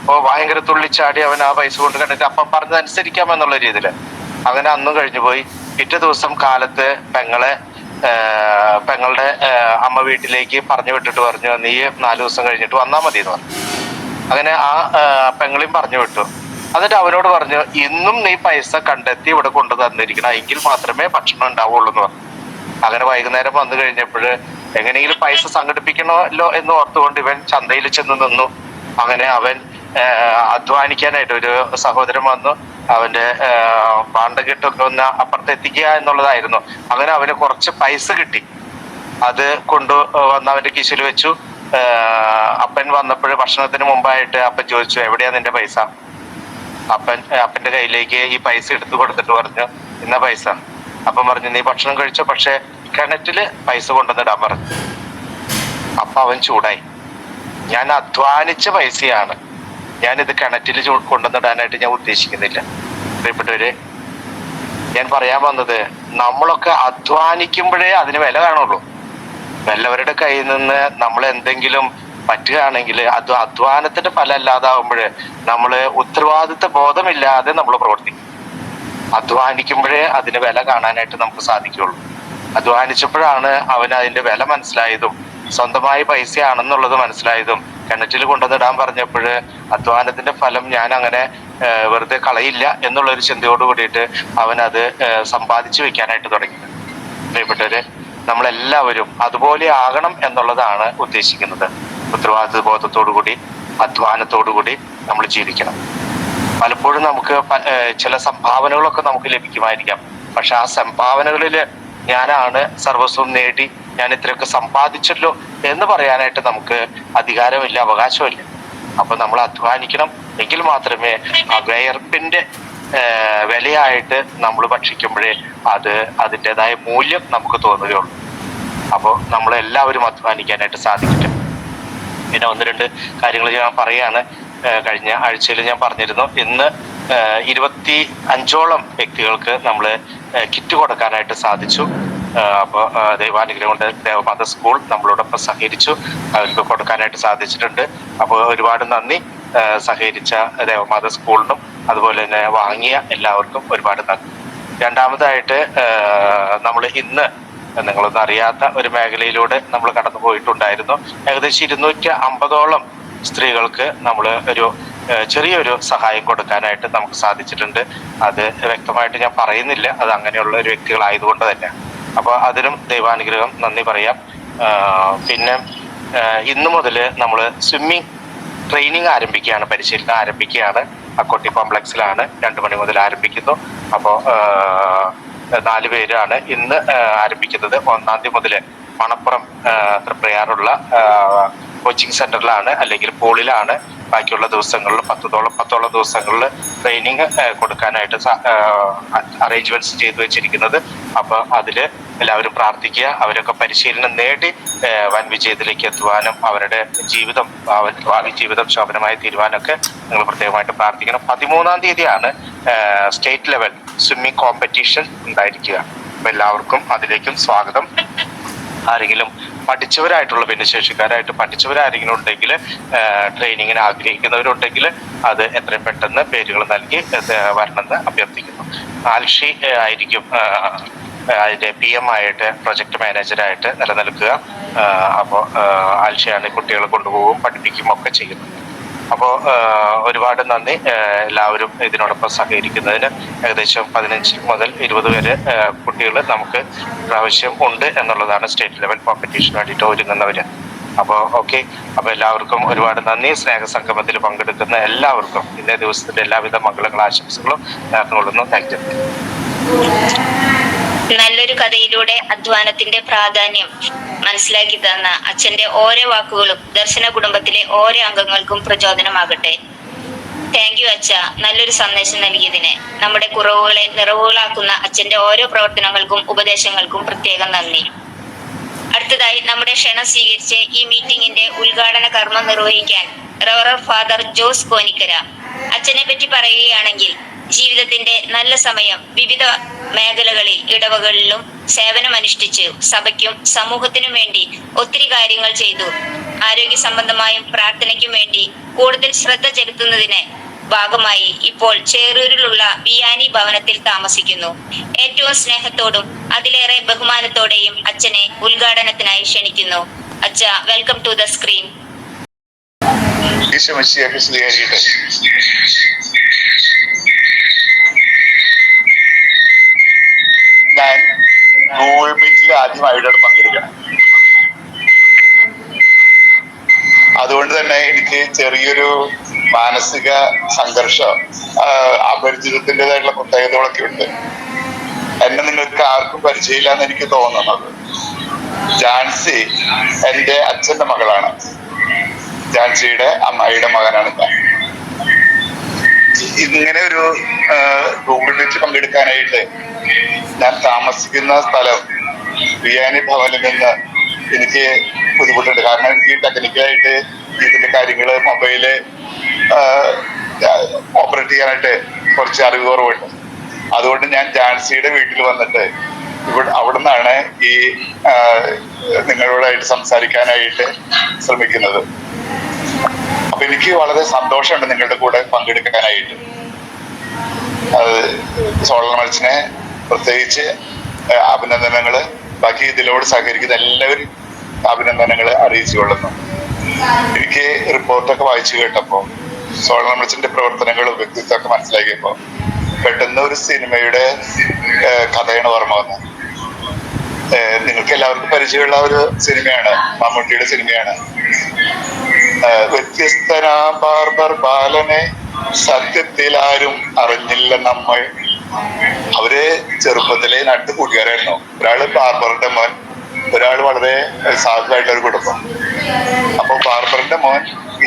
അപ്പൊ ഭയങ്കര തുള്ളിച്ചാടി അവൻ ആ പൈസ കൊണ്ട് കിണറ്റിൽ അപ്പം പറഞ്ഞതനുസരിക്കാമെന്നുള്ള രീതിയിൽ അങ്ങനെ അന്നും കഴിഞ്ഞു പോയി. പിറ്റേ ദിവസം കാലത്ത് പെങ്ങളുടെ അമ്മ വീട്ടിലേക്ക് പറഞ്ഞു വിട്ടിട്ട് പറഞ്ഞു, നീ 4 ദിവസം കഴിഞ്ഞിട്ട് വന്നാൽ മതി എന്ന് പറഞ്ഞു. അങ്ങനെ ആ പെങ്ങളെയും പറഞ്ഞു വിട്ടു. എന്നിട്ട് അവനോട് പറഞ്ഞു, ഇന്നും നീ പൈസ കണ്ടെത്തി ഇവിടെ കൊണ്ടു തന്നിരിക്കണം, എങ്കിൽ മാത്രമേ ഭക്ഷണം ഉണ്ടാവുള്ളൂ എന്ന് പറഞ്ഞു. അങ്ങനെ വൈകുന്നേരം വന്നു കഴിഞ്ഞപ്പോൾ എങ്ങനെയെങ്കിലും പൈസ സംഘടിപ്പിക്കണമല്ലോ എന്ന് ഓർത്തുകൊണ്ട് ഇവൻ ചന്തയിൽ ചെന്ന് നിന്നു. അങ്ങനെ അവൻ അധ്വാനിക്കാനായിട്ട് ഒരു സഹോദരൻ വന്നു, അവന്റെ പാണ്ടകെട്ടൊക്കെ ഒന്ന് അപ്പുറത്തെത്തിക്കുക എന്നുള്ളതായിരുന്നു. അങ്ങനെ അവന് കുറച്ച് പൈസ കിട്ടി. അത് കൊണ്ടുവന്ന് അവന്റെ കിശിൽ വെച്ചു. അപ്പൻ വന്നപ്പോൾ ഭക്ഷണത്തിന് മുമ്പായിട്ട് അപ്പൻ ചോദിച്ചു, എവിടെയാ നിന്റെ പൈസ? അപ്പന്റെ കയ്യിലേക്ക് ഈ പൈസ എടുത്തു കൊടുത്തിട്ട് പറഞ്ഞു, ഇന്ന പൈസ. അപ്പം പറഞ്ഞു, നീ ഭക്ഷണം കഴിച്ചോ, പക്ഷെ കിണറ്റില് പൈസ കൊണ്ടുവന്നിടാൻ പറഞ്ഞു. അപ്പൊ അവൻ ചൂടായി. ഞാൻ അധ്വാനിച്ച പൈസയാണ്, ഞാനിത് കിണറ്റിൽ കൊണ്ടുവന്നിടാനായിട്ട് ഞാൻ ഉദ്ദേശിക്കുന്നില്ല. പ്രിയപ്പെട്ടവര്, ഞാൻ പറയാൻ വന്നത്, നമ്മളൊക്കെ അധ്വാനിക്കുമ്പോഴേ അതിന് വില കാണുള്ളൂ. വല്ലവരുടെ കയ്യിൽ നിന്ന് നമ്മൾ എന്തെങ്കിലും പറ്റുകയാണെങ്കിൽ അത് അധ്വാനത്തിന്റെ ഫലം അല്ലാതാവുമ്പോഴേ നമ്മള് ഉത്തരവാദിത്വ ബോധമില്ലാതെ നമ്മൾ പ്രവർത്തിക്കും. അധ്വാനിക്കുമ്പോഴേ അതിന് വില കാണാനായിട്ട് നമുക്ക് സാധിക്കുള്ളൂ. അധ്വാനിച്ചപ്പോഴാണ് അവന് അതിന്റെ വില മനസ്സിലായതും സ്വന്തമായി പൈസയാണെന്നുള്ളത് മനസ്സിലായതും. കിണറ്റിൽ കൊണ്ടുവന്നിടാൻ പറഞ്ഞപ്പോൾ അധ്വാനത്തിന്റെ ഫലം ഞാൻ അങ്ങനെ വെറുതെ കളയില്ല എന്നുള്ളൊരു ചിന്തയോട് കൂടിയിട്ട് അവൻ അത് സമ്പാദിച്ചു വെക്കാനായിട്ട് തുടങ്ങി. പ്രിയപ്പെട്ടവര്, നമ്മളെല്ലാവരും അതുപോലെ ആകണം എന്നുള്ളതാണ് ഉദ്ദേശിക്കുന്നത്. ഉത്തരവാദിത്വ ബോധത്തോടുകൂടി അധ്വാനത്തോടുകൂടി നമ്മൾ ജീവിക്കണം. പലപ്പോഴും നമുക്ക് ചില സംഭാവനകളൊക്കെ നമുക്ക് ലഭിക്കുമായിരിക്കാം. പക്ഷെ ആ സംഭാവനകളിൽ ഞാനാണ് സർവസ്വം നേടി, ഞാൻ ഇത്രയൊക്കെ സമ്പാദിച്ചല്ലോ എന്ന് പറയാനായിട്ട് നമുക്ക് അധികാരമില്ല, അവകാശമില്ല. അപ്പൊ നമ്മൾ അധ്വാനിക്കണം, എങ്കിൽ മാത്രമേ ആ വിയർപ്പിന്റെ വിലയായിട്ട് നമ്മൾ ഭക്ഷിക്കുമ്പോഴേ അതിൻ്റെതായ മൂല്യം നമുക്ക് തോന്നുകയുള്ളൂ. അപ്പോൾ നമ്മളെല്ലാവരും അധ്വാനിക്കാനായിട്ട് സാധിക്കട്ടെ. പിന്നെ 1-2 കാര്യങ്ങൾ ഞാൻ പറയാണ്. കഴിഞ്ഞ ആഴ്ചയിൽ ഞാൻ പറഞ്ഞിരുന്നു, ഇന്ന് 25ഓളം വ്യക്തികൾക്ക് നമ്മൾ കിറ്റ് കൊടുക്കാനായിട്ട് സാധിച്ചു. അപ്പോൾ ദൈവാനുഗ്രഹം കൊണ്ട് ദേവമാത സ്കൂൾ നമ്മളോടൊപ്പം സഹകരിച്ചു, അവർക്ക് കൊടുക്കാനായിട്ട് സാധിച്ചിട്ടുണ്ട്. അപ്പോൾ ഒരുപാട് നന്ദി. സഹകരിച്ച ദേവമാത സ്കൂളിനും അതുപോലെ തന്നെ വാങ്ങിയ എല്ലാവർക്കും ഒരുപാട് നന്ദി. രണ്ടാമതായിട്ട് നമ്മൾ ഇന്ന് നിങ്ങളൊന്നും അറിയാത്ത ഒരു മേഖലയിലൂടെ നമ്മൾ കടന്നു പോയിട്ടുണ്ടായിരുന്നു. ഏകദേശം 250ഓളം സ്ത്രീകൾക്ക് നമ്മൾ ഒരു ചെറിയൊരു സഹായം കൊടുക്കാനായിട്ട് നമുക്ക് സാധിച്ചിട്ടുണ്ട്. അത് വ്യക്തമായിട്ട് ഞാൻ പറയുന്നില്ല, അത് അങ്ങനെയുള്ള ഒരു വ്യക്തികളായതുകൊണ്ട് തന്നെ. അപ്പോൾ അതിനും ദൈവാനുഗ്രഹം നന്ദി പറയാം. പിന്നെ ഇന്നു മുതൽ നമ്മൾ സ്വിമ്മിങ് ട്രെയിനിങ് ആരംഭിക്കുകയാണ്, പരിശീലനം ആരംഭിക്കുകയാണ്. അക്കോട്ടി കോംപ്ലക്സിലാണ് 2 മണി മുതൽ ആരംഭിക്കുന്നു. അപ്പോൾ 4 പേരാണ് ഇന്ന് ആരംഭിക്കുന്നത്. 1-ാം തീയതി മുതൽ മണപ്പുറം തൃപ്രയാറുള്ള കോച്ചിങ് സെന്ററിലാണ് അല്ലെങ്കിൽ പൂളിലാണ് ബാക്കിയുള്ള ദിവസങ്ങളിൽ പത്തോളം ദിവസങ്ങളിൽ ട്രെയിനിങ് കൊടുക്കാനായിട്ട് അറേഞ്ച്മെന്റ്സ് ചെയ്തു വെച്ചിരിക്കുന്നത്. അപ്പൊ അതില് എല്ലാവരും പ്രാർത്ഥിക്കുക. അവരൊക്കെ പരിശീലനം നേടി വൻ വിജയത്തിലേക്ക് എത്തുവാനും അവരുടെ ഭാവി ജീവിതം ശോഭനമായി തീരുവാനൊക്കെ നിങ്ങൾ പ്രത്യേകമായിട്ട് പ്രാർത്ഥിക്കണം. 13-ാം തീയതിയാണ് സ്റ്റേറ്റ് ലെവൽ സ്വിമ്മിംഗ് കോമ്പറ്റീഷൻ ഉണ്ടായിരിക്കുക. അപ്പൊ എല്ലാവർക്കും അതിലേക്കും സ്വാഗതം. ആരെങ്കിലും പഠിച്ചവരായിട്ടുള്ള ഭിന്നശേഷിക്കാരായിട്ട് പഠിച്ചവരാരെങ്കിലും ഉണ്ടെങ്കിൽ, ട്രെയിനിങ്ങിന് ആഗ്രഹിക്കുന്നവരുണ്ടെങ്കിൽ അത് എത്രയും പെട്ടെന്ന് പേരുകൾ നൽകി വരണമെന്ന് അഭ്യർത്ഥിക്കുന്നു. ആൽഷി ആയിരിക്കും അതിന്റെ PM ആയിട്ട് പ്രൊജക്ട് മാനേജറായിട്ട് നിലനിൽക്കുക. അപ്പോൾ ആൽഷിയാണ് കുട്ടികളെ കൊണ്ടുപോകും പഠിപ്പിക്കും ഒക്കെ ചെയ്യുന്നത്. അപ്പോൾ ഒരുപാട് നന്ദി. എല്ലാവരും ഇതിനോടൊപ്പം സഹകരിക്കുന്നതിന്. ഏകദേശം 15 മുതൽ 20 വരെ കുട്ടികൾ നമുക്ക് പ്രാവശ്യം ഉണ്ട് എന്നുള്ളതാണ് സ്റ്റേറ്റ് ലെവൽ കോമ്പറ്റീഷന് വേണ്ടിയിട്ട് ഒരുങ്ങുന്നവര്. അപ്പോൾ ഓക്കെ. അപ്പോൾ എല്ലാവർക്കും ഒരുപാട് നന്ദി. സ്നേഹസംഗമത്തിൽ പങ്കെടുക്കുന്ന എല്ലാവർക്കും ഇന്നേ ദിവസത്തിന്റെ എല്ലാവിധ മംഗളങ്ങളും ആശംസകളും നേർന്നുകൊള്ളുന്നു. Thank you. നല്ലൊരു കഥയിലൂടെ അധ്വാനത്തിന്റെ പ്രാധാന്യം മനസ്സിലാക്കി തന്ന അച്ഛന്റെ ഓരോ വാക്കുകളും ദർശന കുടുംബത്തിലെ ഓരോ അംഗങ്ങൾക്കും പ്രചോദനമാകട്ടെ. താങ്ക് യു അച്ഛ, നല്ലൊരു സന്ദേശം നൽകിയതിന്. നമ്മുടെ കുറവുകളെ നിറവുകളാക്കുന്ന അച്ഛന്റെ ഓരോ പ്രവർത്തനങ്ങൾക്കും ഉപദേശങ്ങൾക്കും പ്രത്യേകം നന്ദി. അടുത്തതായി നമ്മുടെ ക്ഷണം സ്വീകരിച്ച് ഈ മീറ്റിംഗിന്റെ ഉദ്ഘാടന കർമ്മം നിർവഹിക്കാൻ റവറർ ഫാദർ ജോസ് കോനിക്കര. അച്ഛനെ പറ്റി പറയുകയാണെങ്കിൽ ജീവിതത്തിന്റെ നല്ല സമയം വിവിധ മേഖലകളിൽ ഇടവകളിലും സേവനമനുഷ്ഠിച്ചു സഭയ്ക്കും സമൂഹത്തിനും വേണ്ടി ഒത്തിരി കാര്യങ്ങൾ ചെയ്തു. ആരോഗ്യ സംബന്ധമായും പ്രാർത്ഥനയ്ക്കും വേണ്ടി കൂടുതൽ ശ്രദ്ധ ചെലുത്തുന്നതിന് ഭാഗമായി ഇപ്പോൾ ചേറൂരിലുള്ള ബിയാനി ഭവനത്തിൽ താമസിക്കുന്നു. ഏറ്റവും സ്നേഹത്തോടും അതിലേറെ ബഹുമാനത്തോടെയും അച്ഛനെ ഉദ്ഘാടനത്തിനായി ക്ഷണിക്കുന്നു. അച്ഛ, വെൽക്കം ടു ദ സ്ക്രീൻ. ഞാൻ ഗൂഗിൾ മീറ്റിൽ ആദ്യമായിട്ടാണ് പങ്കെടുക്കണം. അതുകൊണ്ട് തന്നെ എനിക്ക് ചെറിയൊരു മാനസിക സംഘർഷം, അപരിചിതത്തിൻ്റെതായിട്ടുള്ള പ്രത്യേകതകളൊക്കെ ഉണ്ട്. എന്നെ നിങ്ങൾക്ക് ആർക്കും പരിചയമില്ല എന്ന് എനിക്ക് തോന്നുന്നത്. ജാൻസി എൻ്റെ അച്ഛൻ്റെ മകളാണ്. ജാൻസിയുടെ അമ്മായിയുടെ മകനാണ് ഞാൻ. ഇങ്ങനെ ഒരു ഗൂഗിൾ മീറ്റ് പങ്കെടുക്കാനായിട്ട് ഞാൻ താമസിക്കുന്ന സ്ഥലം ബിയാനി ഭവനിൽ നിന്ന് എനിക്ക് ബുദ്ധിമുട്ടുണ്ട്. കാരണം എനിക്ക് ടെക്നിക്കലായിട്ട് ഇതിന്റെ കാര്യങ്ങള് മൊബൈല് ഓപ്പറേറ്റ് ചെയ്യാനായിട്ട് കുറച്ച് അറിവ് കുറവുണ്ട്. അതുകൊണ്ട് ഞാൻ ജാൻസിയുടെ വീട്ടിൽ വന്നിട്ട് അവിടെ നിന്നാണ് ഈ നിങ്ങളോടായിട്ട് സംസാരിക്കാനായിട്ട് ശ്രമിക്കുന്നത്. അപ്പൊ എനിക്ക് വളരെ സന്തോഷമുണ്ട് നിങ്ങളുടെ കൂടെ പങ്കെടുക്കാനായിട്ട്. അത് സോളർ മത്സിനെ പ്രത്യേകിച്ച് അഭിനന്ദനങ്ങള്. ബാക്കി ഇതിലോട് സഹകരിക്കുന്ന എല്ലാവരും അഭിനന്ദനങ്ങൾ അറിയിച്ചു കൊള്ളുന്നു. എനിക്ക് റിപ്പോർട്ടൊക്കെ വായിച്ചു കേട്ടപ്പോ സോളർ മത്സിന്റെ പ്രവർത്തനങ്ങളും വ്യക്തിത്വമൊക്കെ മനസ്സിലാക്കിയപ്പോ പെട്ടെന്ന് ഒരു സിനിമയുടെ കഥയാണ് ഓർമ്മ വന്നത്. നിങ്ങൾക്ക് എല്ലാവർക്കും പരിചയമുള്ള ഒരു സിനിമയാണ്, മമ്മൂട്ടിയുടെ സിനിമയാണ്. വ്യത്യസ്തനാം ബാർബർ ബാലനെ സത്യത്തിൽ ആരും അറിഞ്ഞില്ല നമ്മൾ. അവര് ചെറുപ്പത്തിലെ രണ്ട് കൂട്ടുകാരായിരുന്നു. ഒരാള് ബാർബറിന്റെ മോൻ, ഒരാൾ വളരെ സാധുവായിട്ടുള്ള ഒരു കുടുംബം. അപ്പൊ ബാർബറിന്റെ മോൻ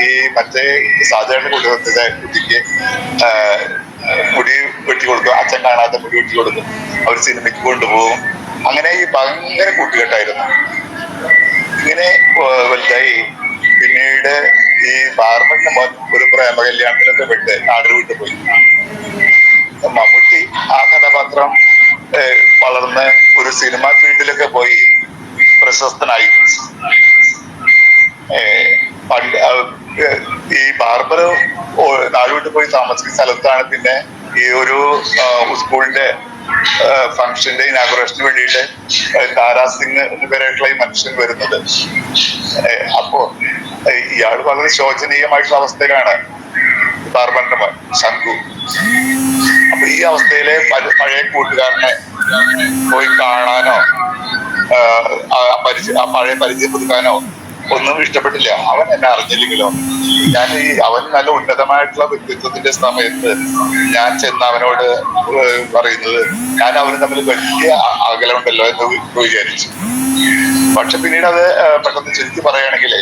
ഈ മറ്റേ സാധുവായിട്ടുള്ള കുടുംബത്തിലെ കുട്ടിക്ക് മുടി വെട്ടി കൊടുക്കും, അച്ഛൻ കാണാതെ മുടി വെട്ടി കൊടുക്കും. അവർ സിനിമയ്ക്ക് കൊണ്ടുപോകും. അങ്ങനെ ഈ ഭയങ്കര കൂട്ടുകെട്ടായിരുന്നു. ഇങ്ങനെ വലുതായി പിന്നീട് ഈ ബാർബറിന്റെ മോൻ ഒരു പ്രേമ കല്യാണത്തിലൊക്കെ വിട്ട് നാട് വിട്ടു പോയി. മമ്മൂട്ടി ആ കഥാപാത്രം വളർന്ന് ഒരു സിനിമാ ഫീൽഡിലൊക്കെ പോയി പ്രശസ്തനായി. പണ്ട് ഈ ബാർബർ നാടുവിട്ട് പോയി താമസിക്കുന്ന സ്ഥലത്താണ് പിന്നെ ഈ ഒരു സ്കൂളിന്റെ ഫംഗ്ഷന്റെ ഇനാഗുറേഷന് വേണ്ടിയിട്ട് താരാ സിംഗ് എന്ന പേരായിട്ടുള്ള ഈ മനുഷ്യൻ വരുന്നത്. അപ്പോ ഇയാൾ വളരെ ശോചനീയമായിട്ടുള്ള അവസ്ഥയിലാണ് ബാർബറിന്റെ മോൻ ശംഖു. അപ്പൊ ഈ അവസ്ഥയിലെ പഴയ കൂട്ടുകാരനെ പോയി കാണാനോ ആ പഴയ പരിചയം പുതുക്കാനോ ഒന്നും ഇഷ്ടപ്പെട്ടില്ല. അവൻ എന്നെ അറിഞ്ഞില്ലെങ്കിലോ, ഞാൻ അവൻ നല്ല ഉന്നതമായിട്ടുള്ള വ്യക്തിത്വത്തിന്റെ സമയത്ത് ഞാൻ ചെന്ന് അവനോട് പറയുന്നത് ഞാൻ അവന് തമ്മിൽ വലിയ അകലമുണ്ടല്ലോ എന്ന് വിചാരിച്ചു. പക്ഷെ പിന്നീട് അത് പെട്ടെന്ന് ചുരുക്കി പറയുകയാണെങ്കിൽ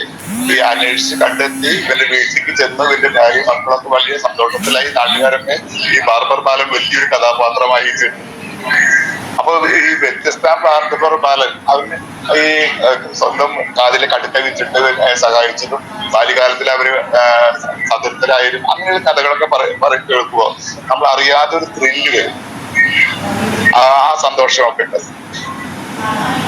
ഈ അന്വേഷിച്ച് കണ്ടെത്തി ഇവന്റെ വീട്ടിലേക്ക് ചെന്ന് ഇവന്റെ ഭാര്യ മക്കളൊക്കെ വലിയ സന്തോഷത്തിലായി. നാട്ടുകാരൊക്കെ ഈ ബാർബർ ബാലൻ വലിയൊരു കഥാപാത്രമായി. അപ്പൊ ഈ വ്യത്യസ്ത ബാർബർ ബാലൻ അവന് ഈ സ്വന്തം കാതിലെ കടുക്ക വിറ്റിട്ട് സഹായിച്ചതും ബാല്യകാലത്തിൽ അവര് സദൃത്തരായാലും അങ്ങനെയുള്ള കഥകളൊക്കെ കേൾക്കുമ്പോ നമ്മൾ അറിയാതെ ഒരു ത്രില്ല് വരും. ആ സന്തോഷമൊക്കെ ഉണ്ട്.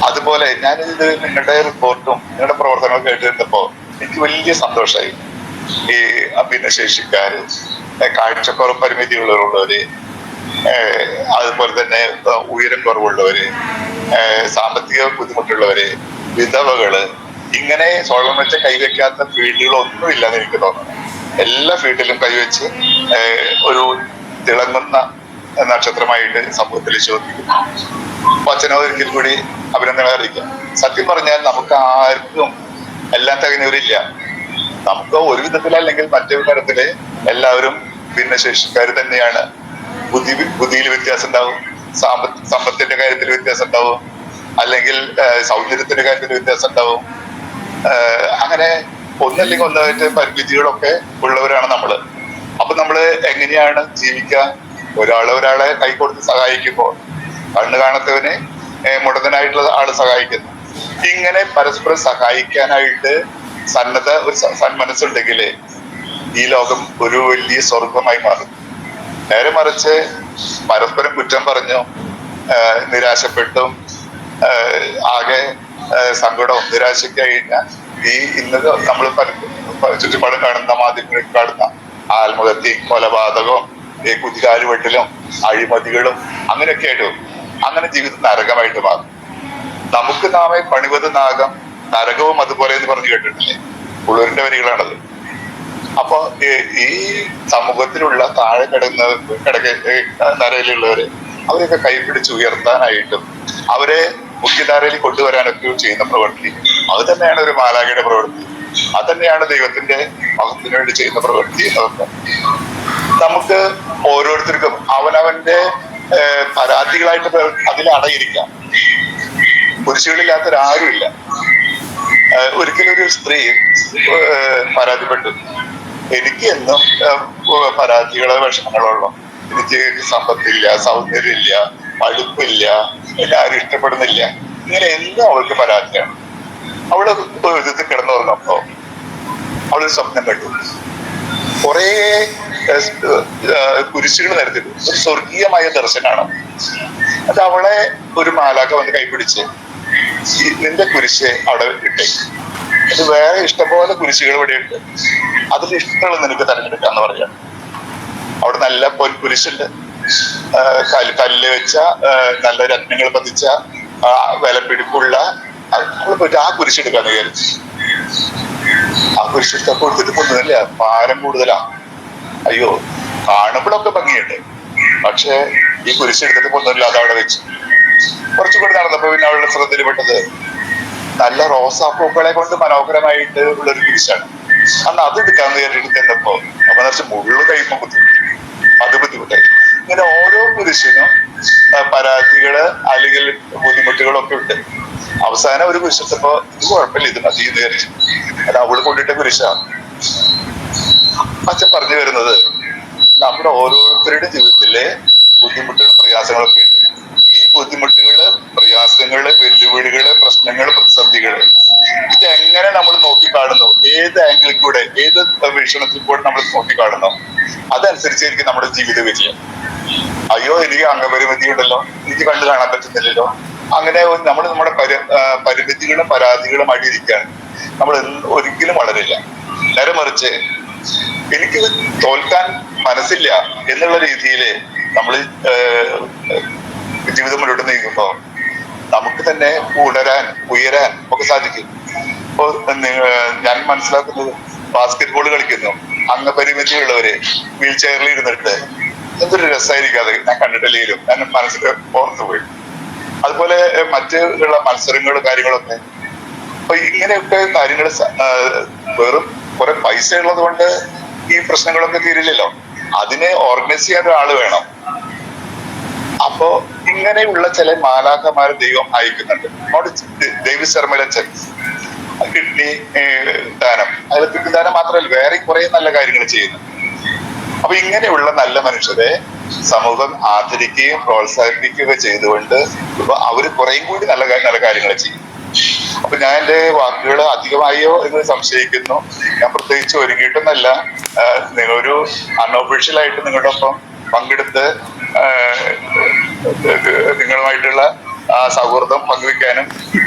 അതുപോലെ ഞാനിത് നിങ്ങളുടെ റിപ്പോർട്ടും നിങ്ങളുടെ പ്രവർത്തനവും കേട്ടിരുന്നപ്പോ എനിക്ക് വലിയ സന്തോഷമായി. ഈ ഭിന്നശേഷിക്കാര്, കാഴ്ചക്കുറവ് പരിമിതികളുള്ളവര്, അതുപോലെ തന്നെ ഉയരം കുറവുള്ളവര്, സാമ്പത്തിക ബുദ്ധിമുട്ടുള്ളവര്, വിധവകള്, ഇങ്ങനെ സ്വയം വെച്ച് കൈവയ്ക്കാത്ത ഫീൽഡുകളൊന്നും ഇല്ലെന്ന് എനിക്ക് തോന്നുന്നു. എല്ലാ ഫീൽഡിലും കൈവച്ച് ഒരു തിളങ്ങുന്ന നക്ഷത്രമായിട്ട് സമൂഹത്തിൽ ചോദിക്കുന്നു. അച്ഛനോ ഒരിക്കൽ കൂടി അഭിനന്ദനം അറിയിക്കാം. സത്യം പറഞ്ഞാൽ നമുക്ക് ആർക്കും എല്ലാം തികഞ്ഞവരില്ല. നമുക്ക് ഒരു വിധത്തിലല്ലെങ്കിൽ മറ്റൊരു തരത്തില് എല്ലാവരും ഭിന്നശേഷിക്കാർ തന്നെയാണ്. ബുദ്ധിയിൽ വ്യത്യാസം ഉണ്ടാവും, സമ്പത്തിന്റെ കാര്യത്തിൽ വ്യത്യാസം ഉണ്ടാവും, അല്ലെങ്കിൽ സൗന്ദര്യത്തിന്റെ കാര്യത്തിൽ വ്യത്യാസം ഉണ്ടാവും. അങ്ങനെ ഒന്നല്ലെങ്കിൽ ഒന്നായിട്ട് പരിമിതികളൊക്കെ ഉള്ളവരാണ് നമ്മള്. അപ്പൊ നമ്മള് എങ്ങനെയാണ് ജീവിക്കുക? ഒരാളെ കൈ കൊടുത്ത് സഹായിക്കുമ്പോൾ കണ്ണ് കാണാത്തവനെ മുടന്തനായിട്ടുള്ള ആള് സഹായിക്കുന്നു. ഇങ്ങനെ പരസ്പരം സഹായിക്കാനായിട്ട് ഒരു സന്മനസ്സുണ്ടെങ്കിൽ ഈ ലോകം ഒരു വലിയ സ്വർഗമായി മാറും. നേരെ മറിച്ച് പരസ്പരം കുറ്റം പറഞ്ഞു നിരാശപ്പെട്ടും ആകെ സങ്കടവും നിരാശയ്ക്ക് കഴിഞ്ഞാൽ ഇന്ന് നമ്മൾ ചുറ്റുപാടും കാണുന്ന മാധ്യമങ്ങളിൽ കാണുന്ന ആത്മഹത്യ, കൊലപാതകവും, കുതികാലുവെട്ടലും, അഴിമതികളും അങ്ങനെയൊക്കെ ആയിട്ട് അങ്ങനെ ജീവിതം നരകമായിട്ട് മാറും. നമുക്ക് നാമെ പണിവത് നാഗം നരകവും അതുപോലെ എന്ന് പറഞ്ഞു കേട്ടിട്ടില്ലേ? ഉള്ളൂരിന്റെ വരികളാണത്. അപ്പൊ ഈ സമൂഹത്തിലുള്ള താഴെ നരയിലുള്ളവര് അവരെയൊക്കെ കൈപിടിച്ച് ഉയർത്താനായിട്ടും അവരെ മുഖ്യധാരയിൽ കൊണ്ടുവരാനൊക്കെ ചെയ്യുന്ന പ്രവൃത്തി അത് തന്നെയാണ് ഒരു മാലാഖയുടെ പ്രവൃത്തി. അത് തന്നെയാണ് ദൈവത്തിന്റെ മഹത്വത്തിന് വേണ്ടി ചെയ്യുന്ന പ്രവൃത്തി. എന്നതൊക്കെ നമുക്ക് ഓരോരുത്തർക്കും അവനവന്റെ പരാതികളായിട്ട് അതിൽ അടയിരിക്കാം. പുരുഷകളില്ലാത്തൊരാരുമില്ല. ഒരിക്കലും ഒരു സ്ത്രീ പരാതിപ്പെട്ടു, എനിക്ക് എന്നും പരാതികളോ വിഷമങ്ങളുള്ളൂ, എനിക്ക് സമ്പത്തില്ല, സൗന്ദര്യമില്ല, പഠിപ്പില്ല, എന്നെ ആരും ഇഷ്ടപ്പെടുന്നില്ല, ഇങ്ങനെ എന്നും അവൾക്ക് പരാതിയാണ്. അവള് ഒരു വിധത്തിൽ കിടന്നുറങ്ങപ്പോ അവളൊരു സ്വപ്നം കണ്ടു. കുറേ കുരിശുകൾ നിരത്തിട്ടു. ഒരു സ്വർഗീയമായ ദർശനാണ് അത്. അവളെ ഒരു മാലാഖ വന്ന് കൈപിടിച്ച് നിന്റെ കുരിശ് അവിടെ ഇട്ടേ, അത് വേറെ ഇഷ്ടംപോലെ കുരിശുകൾ ഇവിടെ ഉണ്ട്, അതിൽ ഇഷ്ടമുള്ള നിനക്ക് തെരഞ്ഞെടുക്കാന്ന് പറയാം. അവിടെ നല്ല പൊൻകുരിശുണ്ട്, കല്ല് വെച്ച നല്ല രത്നങ്ങൾ പതിച്ച വിലപിടിപ്പുള്ള. അവള് പോയിട്ട് ആ കുരിശെടുക്കാന്ന് വിചാരിച്ചു. ആ കുരിശെടുത്ത കൊടുത്തിട്ട് പൊന്നുന്നില്ല, ഭാരം കൂടുതലാ. അയ്യോ, കാണുമ്പോഴൊക്കെ ഭംഗിയുണ്ട്, പക്ഷെ ഈ കുരിശെടുത്തിട്ട് പൊന്നുന്നില്ല, അതവിടെ വെച്ചു. കുറച്ചുകൂടി നടന്നപ്പോ പിന്നെ അവളുടെ ശ്രദ്ധയിൽപ്പെട്ടത് നല്ല റോസാപ്പൂക്കളെ കൊണ്ട് മനോഹരമായിട്ട് ഉള്ളൊരു കുരിശാണ്. അന്ന് അത് എടുക്കാന്ന് കയറിയിട്ട് ചെന്നപ്പോ അപ്പൊ നിറച്ച് മുള്ളു കഴിയുമ്പോ ബുദ്ധിമുട്ട്, അത് ബുദ്ധിമുട്ടായി. ഇങ്ങനെ ഓരോ കുരിശിനും പരാതികള് അല്ലെങ്കിൽ ബുദ്ധിമുട്ടുകളൊക്കെ ഉണ്ട്. അവസാനം ഒരു കുരിശെടുത്തപ്പോ ഇത് കുഴപ്പമില്ല, ഇത് മതി എന്ന് കയറി. അത് അവള് കൊണ്ടിട്ട കുരിശാണ്. അച്ഛൻ പറഞ്ഞു വരുന്നത് നമ്മുടെ ഓരോരുത്തരുടെ ജീവിതത്തിലെ ബുദ്ധിമുട്ടുകളും പ്രയാസങ്ങളൊക്കെ ഉണ്ട്. ഈ ബുദ്ധിമുട്ടുകള്, പ്രയാസങ്ങള്, വെല്ലുവിളികള്, പ്രശ്നങ്ങള്, പ്രതിസന്ധികള് ഇതെങ്ങനെ നമ്മൾ നോക്കിക്കാണുന്നു, ഏത് ആംഗിളിൽ കൂടെ, ഏത് വീക്ഷണത്തിൽ കൂടെ നമ്മൾ നോക്കിക്കാണുന്നു, അതനുസരിച്ചായിരിക്കും നമ്മുടെ ജീവിത വിജയം. അയ്യോ, എനിക്ക് അംഗപരിമിതി ഉണ്ടല്ലോ, എനിക്ക് കണ്ടു കാണാൻ പറ്റുന്നില്ലല്ലോ, അങ്ങനെ നമ്മൾ നമ്മുടെ പരിമിതികളും പരാതികളും അടിയിരിക്കുകയാണ്. നമ്മൾ ഒരിക്കലും വളരില്ല. നേരെ മറിച്ച് എനിക്ക് തോൽക്കാൻ മനസ്സില്ല എന്നുള്ള രീതിയില് നമ്മൾ ജീവിതം മുന്നോട്ട് നീങ്ങുമ്പോ നമുക്ക് തന്നെ ഉയരാൻ ഒക്കെ സാധിക്കും. ഇപ്പൊ ഞാൻ മനസ്സിലാക്കുന്നത് ബാസ്കറ്റ് കളിക്കുന്നു, അംഗപരിമിതിയുള്ളവര് വീൽ ചെയറിൽ ഇരുന്നിട്ട് എന്തൊരു രസമായിരിക്കും അത്. ഞാൻ കണ്ടിട്ടില്ലെങ്കിലും ഞാൻ മനസ്സിൽ ഓർത്തു പോയി. അതുപോലെ മറ്റുള്ള മത്സരങ്ങളും കാര്യങ്ങളൊക്കെ. അപ്പൊ ഇങ്ങനെയൊക്കെ കാര്യങ്ങൾ വെറും കുറെ പൈസ ഉള്ളത് കൊണ്ട് ഈ പ്രശ്നങ്ങളൊക്കെ തീരില്ലല്ലോ. അതിനെ ഓർഗനൈസ് ചെയ്യാൻ ഒരാള് വേണം. അപ്പോ ഇങ്ങനെയുള്ള ചില മാലാഖമാരെ ദൈവം അയക്കുന്നുണ്ട്. അവിടെ ഡേവിഡ് ശർമ്മലച്ചൻ കിഡ്നി ദാനം, അതിൽ കിഡ്നി ദാനം മാത്രമല്ല വേറെ കുറെ നല്ല കാര്യങ്ങൾ ചെയ്യുന്നു. അപ്പൊ ഇങ്ങനെയുള്ള നല്ല മനുഷ്യരെ സമൂഹം ആദരിക്കുകയും പ്രോത്സാഹിപ്പിക്കുകയും ചെയ്തുകൊണ്ട് ഇപ്പൊ അവര് കുറേയും കൂടി നല്ല നല്ല കാര്യങ്ങൾ ചെയ്യും. അപ്പൊ ഞാൻ എന്റെ വാക്കുകൾ അധികമായോ എന്ന് സംശയിക്കുന്നു. ഞാൻ പ്രത്യേകിച്ച് ഒരുങ്ങിയിട്ടൊന്നല്ല, നിങ്ങളൊരു അൺഒഫീഷ്യൽ ആയിട്ട് നിങ്ങളുടെ ഒപ്പം പങ്കെടുത്ത് നിങ്ങളുമായിട്ടുള്ള ആ സൗഹൃദം പങ്കുവെക്കാനും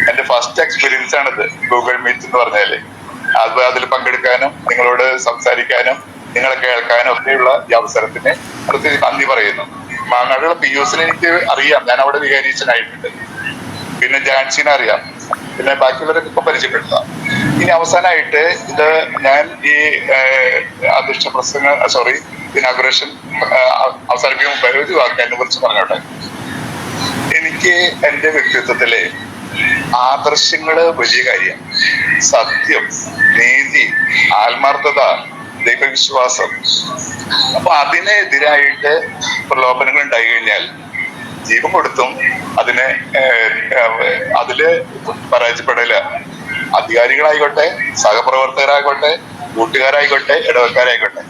എന്റെ ഫസ്റ്റ് എക്സ്പീരിയൻസ് ആണിത്. ഗൂഗിൾ മീറ്റ് എന്ന് പറഞ്ഞാല് അതിൽ പങ്കെടുക്കാനും നിങ്ങളോട് സംസാരിക്കാനും നിങ്ങളെ കേൾക്കാനും ഒക്കെയുള്ള ഈ അവസരത്തിന് പ്രത്യേകിച്ച് നന്ദി പറയുന്നു. മാങ്ങാടുള്ള പിയൂസിനെ എനിക്ക് അറിയാം, ഞാൻ അവിടെ വികാരീച്ചനായിട്ടുണ്ട്. പിന്നെ ജാൻസിനെ അറിയാം, പിന്നെ ബാക്കിയുള്ളവരൊക്കെ ഇപ്പൊ പരിചയപ്പെടുത്താം. ഇനി അവസാനമായിട്ട് ഇത് ഞാൻ ഈ അധ്യക്ഷ പ്രസംഗ ഇനാഗുറേഷൻ അവസാനിപ്പിക്കുമ്പോൾ ഒരു വാക്ക് എന്നെ കുറിച്ച് പറഞ്ഞോട്ടെ. എനിക്ക് എന്റെ വ്യക്തിത്വത്തിലെ ആദർശങ്ങള് വലിയ കാര്യം, സത്യം, നീതി, ആത്മാർത്ഥത, ദൈവവിശ്വാസം. അപ്പൊ അതിനെതിരായിട്ട് പ്രലോഭനങ്ങൾ ഉണ്ടായി കഴിഞ്ഞാൽ ജീവൻ കൊടുത്തും അതില് പരാജയപ്പെടില്ല. അധികാരികളായിക്കോട്ടെ, സഹപ്രവർത്തകരായിക്കോട്ടെ, കൂട്ടുകാരായിക്കോട്ടെ, ഇടവക്കാരായിക്കോട്ടെ.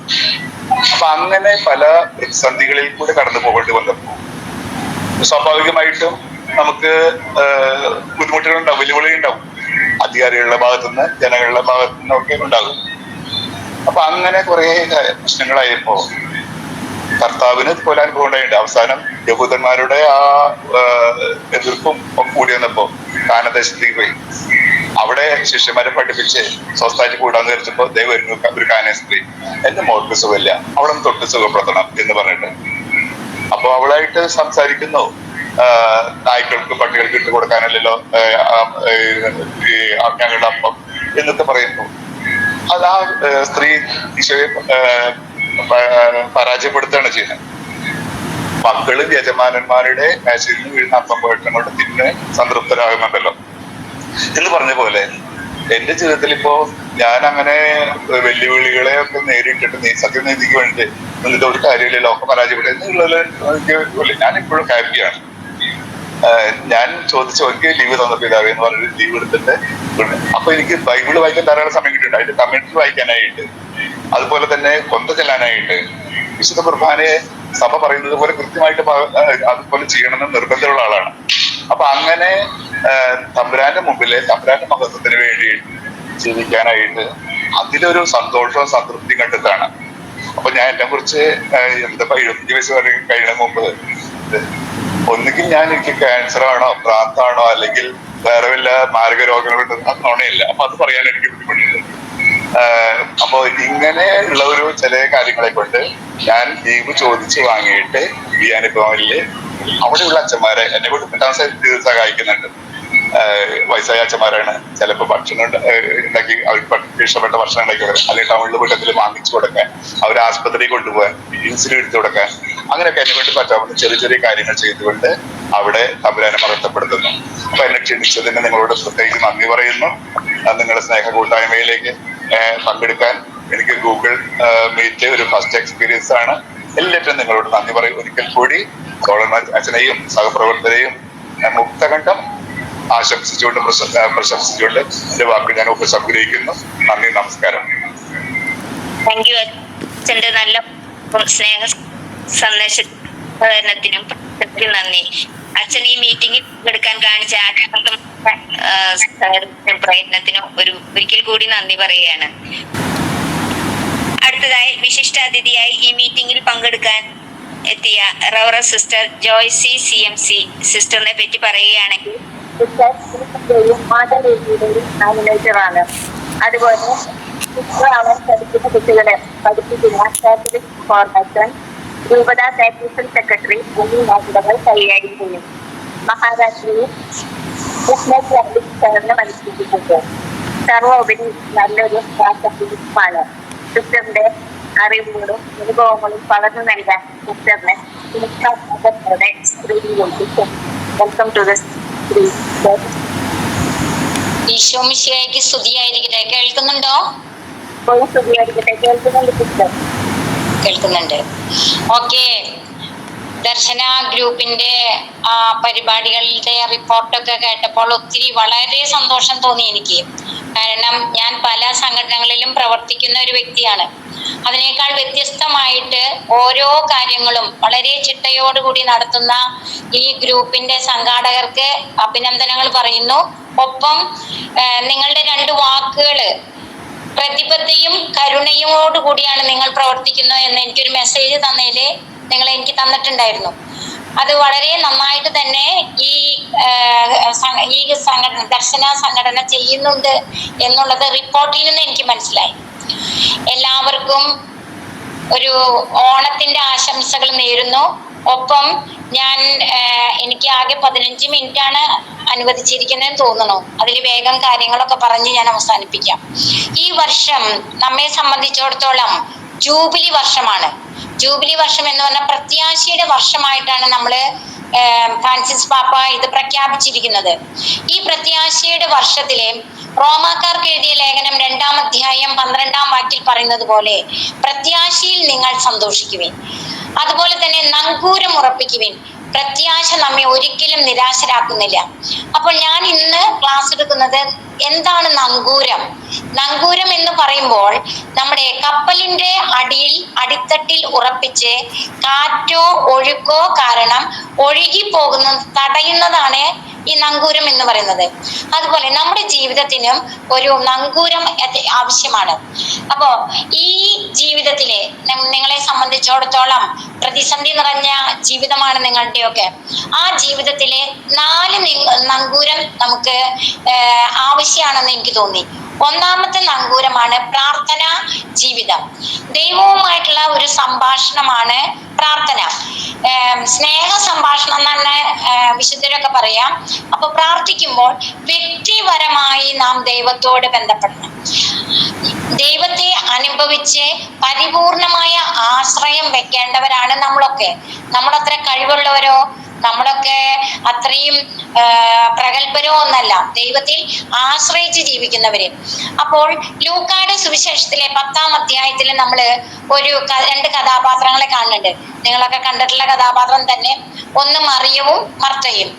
അപ്പൊ അങ്ങനെ പല പ്രതിസന്ധികളിൽ കൂടെ കടന്നു പോകേണ്ടി വന്നപ്പോൾ സ്വാഭാവികമായിട്ടും നമുക്ക് ബുദ്ധിമുട്ടുകൾ ഉണ്ടാവും, വെല്ലുവിളി ഉണ്ടാവും. അധികാരികളുടെ ഭാഗത്തുനിന്ന് ജനങ്ങളുടെ ഭാഗത്തുനിന്ന് ഒക്കെ ഉണ്ടാകും. അപ്പൊ അങ്ങനെ കുറെ പ്രശ്നങ്ങളായപ്പോ കർത്താവിന് പോലെ അനുഭവം ഉണ്ടായിട്ടുണ്ട്. അവസാനം യഹൂദന്മാരുടെ ആ എതിർപ്പും കൂടി വന്നപ്പോ കാനദേശത്തേക്ക് പോയി. അവിടെ ശിഷ്യന്മാരെ പഠിപ്പിച്ച് സ്വസ്ഥായിട്ട് കൂടാന്ന് വിചാരിച്ചപ്പോ ദൈവം ഒരു കാന സ്ത്രീ, എന്റെ മോൾക്ക് സുഖമില്ല, അവിടെ നിന്ന് തൊട്ട് സുഖപ്പെടുത്തണം എന്ന് പറഞ്ഞിട്ട്. അപ്പൊ അവളായിട്ട് സംസാരിക്കുന്നു. നായ്ക്കൾക്ക് പട്ടികൾക്ക് ഇട്ട് കൊടുക്കാനല്ലോ ഞങ്ങളുടെ അപ്പം എന്നൊക്കെ പറയുന്നു. അത് ആ സ്ത്രീ ഈശോയെ പരാജയപ്പെടുത്തുകയാണ് ചെയ്യുന്നത്. മക്കളും യജമാനന്മാരുടെ മേശയിൽ നിന്ന് വീഴുന്ന അപ്പം പോയിട്ടും കൊണ്ട് തിന്ന് സംതൃപ്തരാകുന്നുണ്ടല്ലോ എന്ന് പറഞ്ഞ പോലെ എന്റെ ജീവിതത്തിൽ ഇപ്പോ ഞാൻ അങ്ങനെ വെല്ലുവിളികളെ ഒക്കെ നേരിട്ടിട്ട് സത്യനീതിക്ക് വേണ്ടി എന്നിട്ട് ഒരു കാര്യമില്ലല്ലോ, ഒക്കെ പരാജയപ്പെട്ടു. ഞാൻ ഇപ്പോഴും ഹാപ്പിയാണ്. ഞാൻ ചോദിച്ചു എനിക്ക് ലീവ് തന്ന പിതാവേ എന്ന് പറഞ്ഞൊരു ലീവ് എടുത്തിട്ട് അപ്പൊ എനിക്ക് ബൈബിള് വായിക്കാൻ ധാരാളം സമയം കിട്ടിയിട്ടുണ്ട്. അതിന്റെ കമന്ററി വായിക്കാനായിട്ട്, അതുപോലെ തന്നെ കൊന്ത ചെല്ലാനായിട്ട്, വിശുദ്ധ കുർബാനയെ സഭ പറയുന്നത് പോലെ കൃത്യമായിട്ട് അതുപോലെ ചെയ്യണമെന്ന് നിർബന്ധമുള്ള ആളാണ്. അപ്പൊ അങ്ങനെ തമ്പുരാന്റെ മുമ്പിലെ തമ്പുരാന്റെ മഹത്വത്തിന് വേണ്ടി ജീവിക്കാനായിട്ട് അതിലൊരു സന്തോഷവും സംതൃപ്തിയും കണ്ടെത്താണ്. അപ്പൊ ഞാൻ എന്നെ കുറിച്ച് എന്താ 25 വയസ്സ് വരെ കഴിയുന്ന മുമ്പ് ഒന്നുകിൽ എനിക്ക് ക്യാൻസർ ആണോ, ഭ്രാന്താണോ, അല്ലെങ്കിൽ വേറെ വല്ല മാരക രോഗങ്ങളുണ്ട്, അത് നുണയില്ല. അപ്പൊ അത് പറയാൻ എനിക്ക് ബുദ്ധിമുട്ടുണ്ട്. അപ്പൊ ഇങ്ങനെ ഉള്ള ഒരു ചില കാര്യങ്ങളെ കൊണ്ട് ഞാൻ ലീവ് ചോദിച്ച് വാങ്ങിയിട്ട് ഈ അനുഭവങ്ങളില് അവിടെയുള്ള അച്ഛന്മാരെ എന്നെ കൊണ്ട് കിട്ടാൻ സഹായിക്കുന്നുണ്ട്. വയസ്സായ അച്ഛന്മാരാണ്. ചിലപ്പോൾ ഭക്ഷണം ഉണ്ടാക്കി അവർക്ക് ഇഷ്ടപ്പെട്ട ഭക്ഷണം ഉണ്ടാക്കി കൊടുക്കാൻ, അല്ലെങ്കിൽ ടൗണിൽ വീട്ടത്തിൽ വാങ്ങിച്ചു കൊടുക്കാൻ, അവരെ ആസ്പത്രിയിൽ കൊണ്ടുപോകാൻ, ഇൻസുലിൻ എടുത്തു കൊടുക്കാൻ, അങ്ങനെയൊക്കെ എന്നെ കൊണ്ട് പറ്റാവുന്ന ചെറിയ ചെറിയ കാര്യങ്ങൾ ചെയ്തുകൊണ്ട് അവിടെ തമ്പുരാനെ മഹത്വപ്പെടുത്തുന്നു. അപ്പൊ എന്നെ ക്ഷണിച്ചതിന് നിങ്ങളോട് പ്രത്യേകിച്ച് നന്ദി പറയുന്നു. നിങ്ങളുടെ സ്നേഹ കൂട്ടായ്മയിലേക്ക് പങ്കെടുക്കാൻ എനിക്ക് ഗൂഗിൾ മീറ്റ് ഒരു ഫസ്റ്റ് എക്സ്പീരിയൻസ് ആണ്. എല്ലാറ്റിനും നിങ്ങളോട് നന്ദി പറയും. ഒരിക്കൽ കൂടി സോളമൻ അച്ഛനെയും സഹപ്രവർത്തകരെയും മുക്തകണ്ഠം ആശംസിച്ചുകൊണ്ട് പ്രശംസിച്ചുകൊണ്ട് എന്റെ വാക്ക് ഞാൻ ഉപസംഗ്രഹിക്കുന്നു. നന്ദി, നമസ്കാരം. താങ്ക് യു അച്ഛന്റെ നല്ല സ്നേഹ സന്ദേശത്തിനും നന്ദി. അച്ഛൻ ഈ മീറ്റിംഗിൽ പങ്കെടുക്കാൻ കാണിച്ച പ്രയത്നത്തിനും ഒരിക്കൽ കൂടി നന്ദി പറയുകയാണ്. അടുത്തതായി വിശിഷ്ടാതിഥിയായി ഈ മീറ്റിംഗിൽ പങ്കെടുക്കാൻ എത്തിയ റവറ സിസ്റ്റർ ജോയ്സി CMC സിസ്റ്ററിനെ പറ്റി പറയുകയാണെങ്കിൽ മാതാപിതാക്കളുടെയും അതുപോലെ അവർ പഠിക്കുന്ന കുട്ടികളെ പഠിപ്പിക്കുന്ന കാത്തലിക് ഫോർമേഷൻ രൂപതാ കാറ്റഗിസൺ സെക്രട്ടറി എന്നീ മേഖലകൾ കൈകാര്യം ചെയ്യും. മഹാരാഷ്ട്രയിൽ ബിസിനസ് ചേർന്ന് മനസ്സിലാക്കിയിട്ടുണ്ട്. സർവോപരി നല്ലൊരു ആണ്. സിസ്റ്ററിന്റെ അറിവുകളും അനുഭവങ്ങളും പകർന്നു നൽകാൻ സിസ്റ്ററിന് വെൽക്കം ടു ദ സ്ത്രീ. ഈശോ മിശിഹായ്ക്ക് സ്തുതിയായിരിക്കട്ടെ. കേൾക്കുന്നുണ്ടോ? സ്തുതിയായിരിക്കട്ടെ. കേൾക്കുന്നുണ്ട് സിസ്റ്റർ? കേൾക്കുന്നുണ്ട്. ഓക്കെ, ദർശന ഗ്രൂപ്പിന്റെ പരിപാടികളുടെ റിപ്പോർട്ടൊക്കെ കേട്ടപ്പോൾ വളരെ സന്തോഷം തോന്നി എനിക്ക്. കാരണം ഞാൻ പല സംഘടനകളിലും പ്രവർത്തിക്കുന്ന ഒരു വ്യക്തിയാണ്. അതിനേക്കാൾ വ്യത്യസ്തമായിട്ട് ഓരോ കാര്യങ്ങളും വളരെ ചിട്ടയോടുകൂടി നടത്തുന്ന ഈ ഗ്രൂപ്പിന്റെ സംഘാടകർക്ക് അഭിനന്ദനങ്ങൾ പറയുന്നു. ഒപ്പം നിങ്ങളുടെ 2 വാക്കുകൾ, പ്രതിബദ്ധതയും കരുണയോടുകൂടിയാണ് നിങ്ങൾ പ്രവർത്തിക്കുന്നത് എന്ന് എനിക്കൊരു മെസ്സേജ് തന്നതിൽ നിങ്ങൾ എനിക്ക് തന്നിട്ടുണ്ടായിരുന്നു. അത് വളരെ നന്നായിട്ട് തന്നെ ഈ സംഘടന, ദർശന സംഘടന ചെയ്യുന്നുണ്ട് എന്നുള്ളത് റിപ്പോർട്ടിൽ നിന്ന് എനിക്ക് മനസ്സിലായി. എല്ലാവർക്കും ഒരു ഓണത്തിന്റെ ആശംസകൾ നേരുന്നു. ഒപ്പം ഞാൻ എനിക്ക് ആകെ 15 മിനിറ്റാണ് അനുവദിച്ചിരിക്കുന്നതെന്ന് തോന്നുന്നു. അതിൽ വേഗം കാര്യങ്ങളൊക്കെ പറഞ്ഞ് ഞാൻ അവസാനിപ്പിക്കാം. ഈ വർഷം നമ്മെ സംബന്ധിച്ചിടത്തോളം ജൂബിലി വർഷമാണ്. ജൂബിലി വർഷം എന്ന് പറഞ്ഞാൽ പ്രത്യാശയുടെ വർഷമായിട്ടാണ് നമ്മള് ഫ്രാൻസിസ് പാപ്പ ഇത് പ്രഖ്യാപിച്ചിരിക്കുന്നത്. ഈ പ്രത്യാശയുടെ വർഷത്തിലെ റോമാക്കാർക്ക് എഴുതിയ ലേഖനം 2-ാം അധ്യായം 12-ാം വാക്യത്തിൽ പറയുന്നത് പോലെ പ്രത്യാശയിൽ നിങ്ങൾ സന്തോഷിക്കുവിൻ, അതുപോലെ തന്നെ നങ്കൂരം ഉറപ്പിക്കുവിൻ. പ്രത്യാശ നമ്മെ ഒരിക്കലും നിരാശരാക്കുന്നില്ല. അപ്പോൾ ഞാൻ ഇന്ന് ക്ലാസ് എടുക്കുന്നത് എന്താണ് നങ്കൂരം. നങ്കൂരം എന്ന് പറയുമ്പോൾ നമ്മുടെ കപ്പലിന്റെ അടിത്തട്ടിൽ ഉറപ്പിച്ച് കാറ്റോ ഒഴുക്കോ കാരണം ഒഴുകി പോകുന്നത് തടയുന്നതാണ് ഈ നങ്കൂരം എന്ന് പറയുന്നത്. അതുപോലെ നമ്മുടെ ജീവിതത്തിനും ഒരു നങ്കൂരം ആവശ്യമാണ്. അപ്പോ ഈ ജീവിതത്തിലെ നിങ്ങളെ സംബന്ധിച്ചിടത്തോളം പ്രതിസന്ധി നിറഞ്ഞ ജീവിതമാണ് നിങ്ങളുടെയൊക്കെ. ആ ജീവിതത്തിലെ 4 നങ്കൂരം നമുക്ക് ആവശ്യമാണെന്ന് എനിക്ക് തോന്നി. ഒന്നാമത്തെ നങ്കൂരമാണ് പ്രാർത്ഥനാ ജീവിതം. ദൈവവുമായിട്ടുള്ള ഒരു സംഭാഷണമാണ് പ്രാർത്ഥന. സ്നേഹ സംഭാഷണം എന്നാണ് വിശുദ്ധരൊക്കെ പറയാം. അപ്പൊ പ്രാർത്ഥിക്കുമ്പോൾ വ്യക്തിപരമായി നാം ദൈവത്തോട് ബന്ധപ്പെടണം. ദൈവത്തെ അനുഭവിച്ച് പരിപൂർണമായ ആശ്രയം വെക്കേണ്ടവരാണ് നമ്മളൊക്കെ. നമ്മളത്ര കഴിവുള്ളവരോ നമ്മളൊക്കെ അത്രയും പ്രഗത്ഭരോ ഒന്നല്ല, ദൈവത്തിൽ ആശ്രയിച്ച് ജീവിക്കുന്നവര്. അപ്പോൾ ലൂക്കായുടെ സുവിശേഷത്തിലെ 10-ാം അധ്യായത്തിൽ നമ്മൾ ഒരു 2 കഥാപാത്രങ്ങളെ കാണുന്നുണ്ട്. നിങ്ങളൊക്കെ കണ്ടിട്ടുള്ള കഥാപാത്രം തന്നെ. ഒന്ന് മറിയവും മർത്തയും.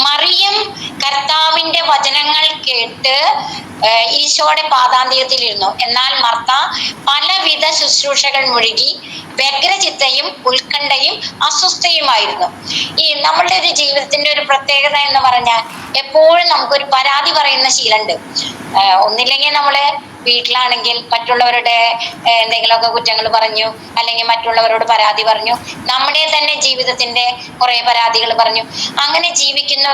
മറിയം കർത്താവിന്റെ വചനങ്ങൾ കേട്ട് ഈശോയുടെ പാദാന്ത്യത്തിലിരുന്നു. എന്നാൽ മർത്ത പലവിധ ശുശ്രൂഷകൾ മുഴുകി വ്യഗ്രചിത്തയും ഉത്കണ്ഠയും അസ്വസ്ഥയുമായിരുന്നു. ഈ നമ്മളുടെ ഒരു ജീവിതത്തിന്റെ ഒരു പ്രത്യേകത എന്ന് പറഞ്ഞാൽ എപ്പോഴും നമുക്കൊരു പരാതി പറയുന്ന ശീലമുണ്ട്. ഒന്നില്ലെങ്കിൽ നമ്മള് വീട്ടിലാണെങ്കിൽ മറ്റുള്ളവരുടെ എന്തെങ്കിലുമൊക്കെ കുറ്റങ്ങൾ പറഞ്ഞു, അല്ലെങ്കിൽ മറ്റുള്ളവരോട് പരാതി പറഞ്ഞു, നമ്മുടെ തന്നെ ജീവിതത്തിന്റെ കുറെ പരാതികൾ പറഞ്ഞു. അങ്ങനെ ജീവിക്കുന്ന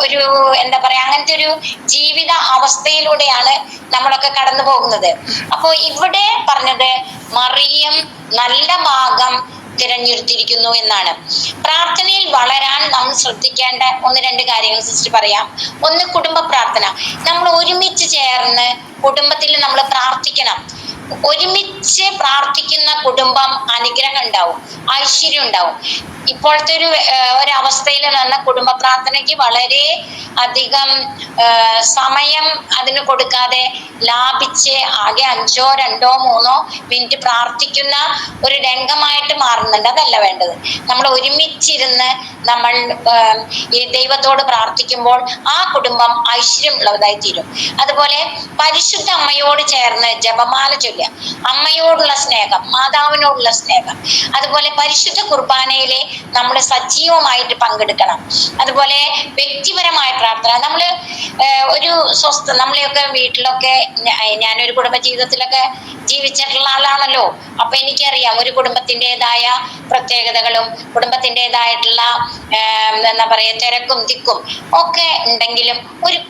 ഒരു എന്താ പറയാ, അങ്ങനത്തെ ഒരു ജീവിത അവസ്ഥയിലൂടെയാണ് നമ്മളൊക്കെ കടന്നു പോകുന്നത്. അപ്പോ ഇവിടെ പറഞ്ഞത് മറിയം നല്ല ഭാഗം തിരഞ്ഞെടുത്തിരിക്കുന്നു എന്നാണ്. പ്രാർത്ഥനയിൽ വളരാൻ നാം ശ്രദ്ധിക്കേണ്ട 1-2 കാര്യങ്ങൾ സിസ്റ്റർ പറയാം. ഒന്ന്, കുടുംബ പ്രാർത്ഥന. നമ്മൾ ഒരുമിച്ച് ചേർന്ന് കുടുംബത്തിൽ നമ്മൾ പ്രാർത്ഥിക്കണം. ഒരുമിച്ച് പ്രാർത്ഥിക്കുന്ന കുടുംബം അനുഗ്രഹം ഉണ്ടാവും, ഐശ്വര്യം ഉണ്ടാവും. ഇപ്പോഴത്തെ ഒരവസ്ഥയിൽ നിന്ന് കുടുംബ പ്രാർത്ഥനയ്ക്ക് വളരെ അധികം സമയം അതിന് കൊടുക്കാതെ ലാഭിച്ച് ആകെ 5, 2, 3 മിനിറ്റ് പ്രാർത്ഥിക്കുന്ന ഒരു രംഗമായിട്ട് മാറുന്നുണ്ട്. അതല്ല വേണ്ടത്. നമ്മൾ ഒരുമിച്ചിരുന്ന് നമ്മൾ ഈ ദൈവത്തോട് പ്രാർത്ഥിക്കുമ്പോൾ ആ കുടുംബം ഐശ്വര്യമുള്ളതായി തീരും. അതുപോലെ പരിശുദ്ധ അമ്മയോട് ചേർന്ന് ജപമാല ചൊല്ലുക, അമ്മയോടുള്ള സ്നേഹം, മാതാവിനോടുള്ള സ്നേഹം. അതുപോലെ പരിശുദ്ധ കുർബാനയിലെ നമ്മൾ സജീവമായിട്ട് പങ്കെടുക്കണം. അതുപോലെ വ്യക്തിപരമായ പ്രാർത്ഥന. നമ്മൾ ഒരു നമ്മളെയൊക്കെ വീട്ടിലൊക്കെ, ഞാനൊരു കുടുംബ ജീവിതത്തിലൊക്കെ ജീവിച്ചിട്ടുള്ള ആളാണല്ലോ. അപ്പൊ എനിക്കറിയാം ഒരു കുടുംബത്തിൻ്റെതായ പ്രത്യേകതകളും കുടുംബത്തിൻ്റെതായിട്ടുള്ള എന്താ പറയാ തിരക്കും തിക്കും ഒക്കെ ഉണ്ടെങ്കിലും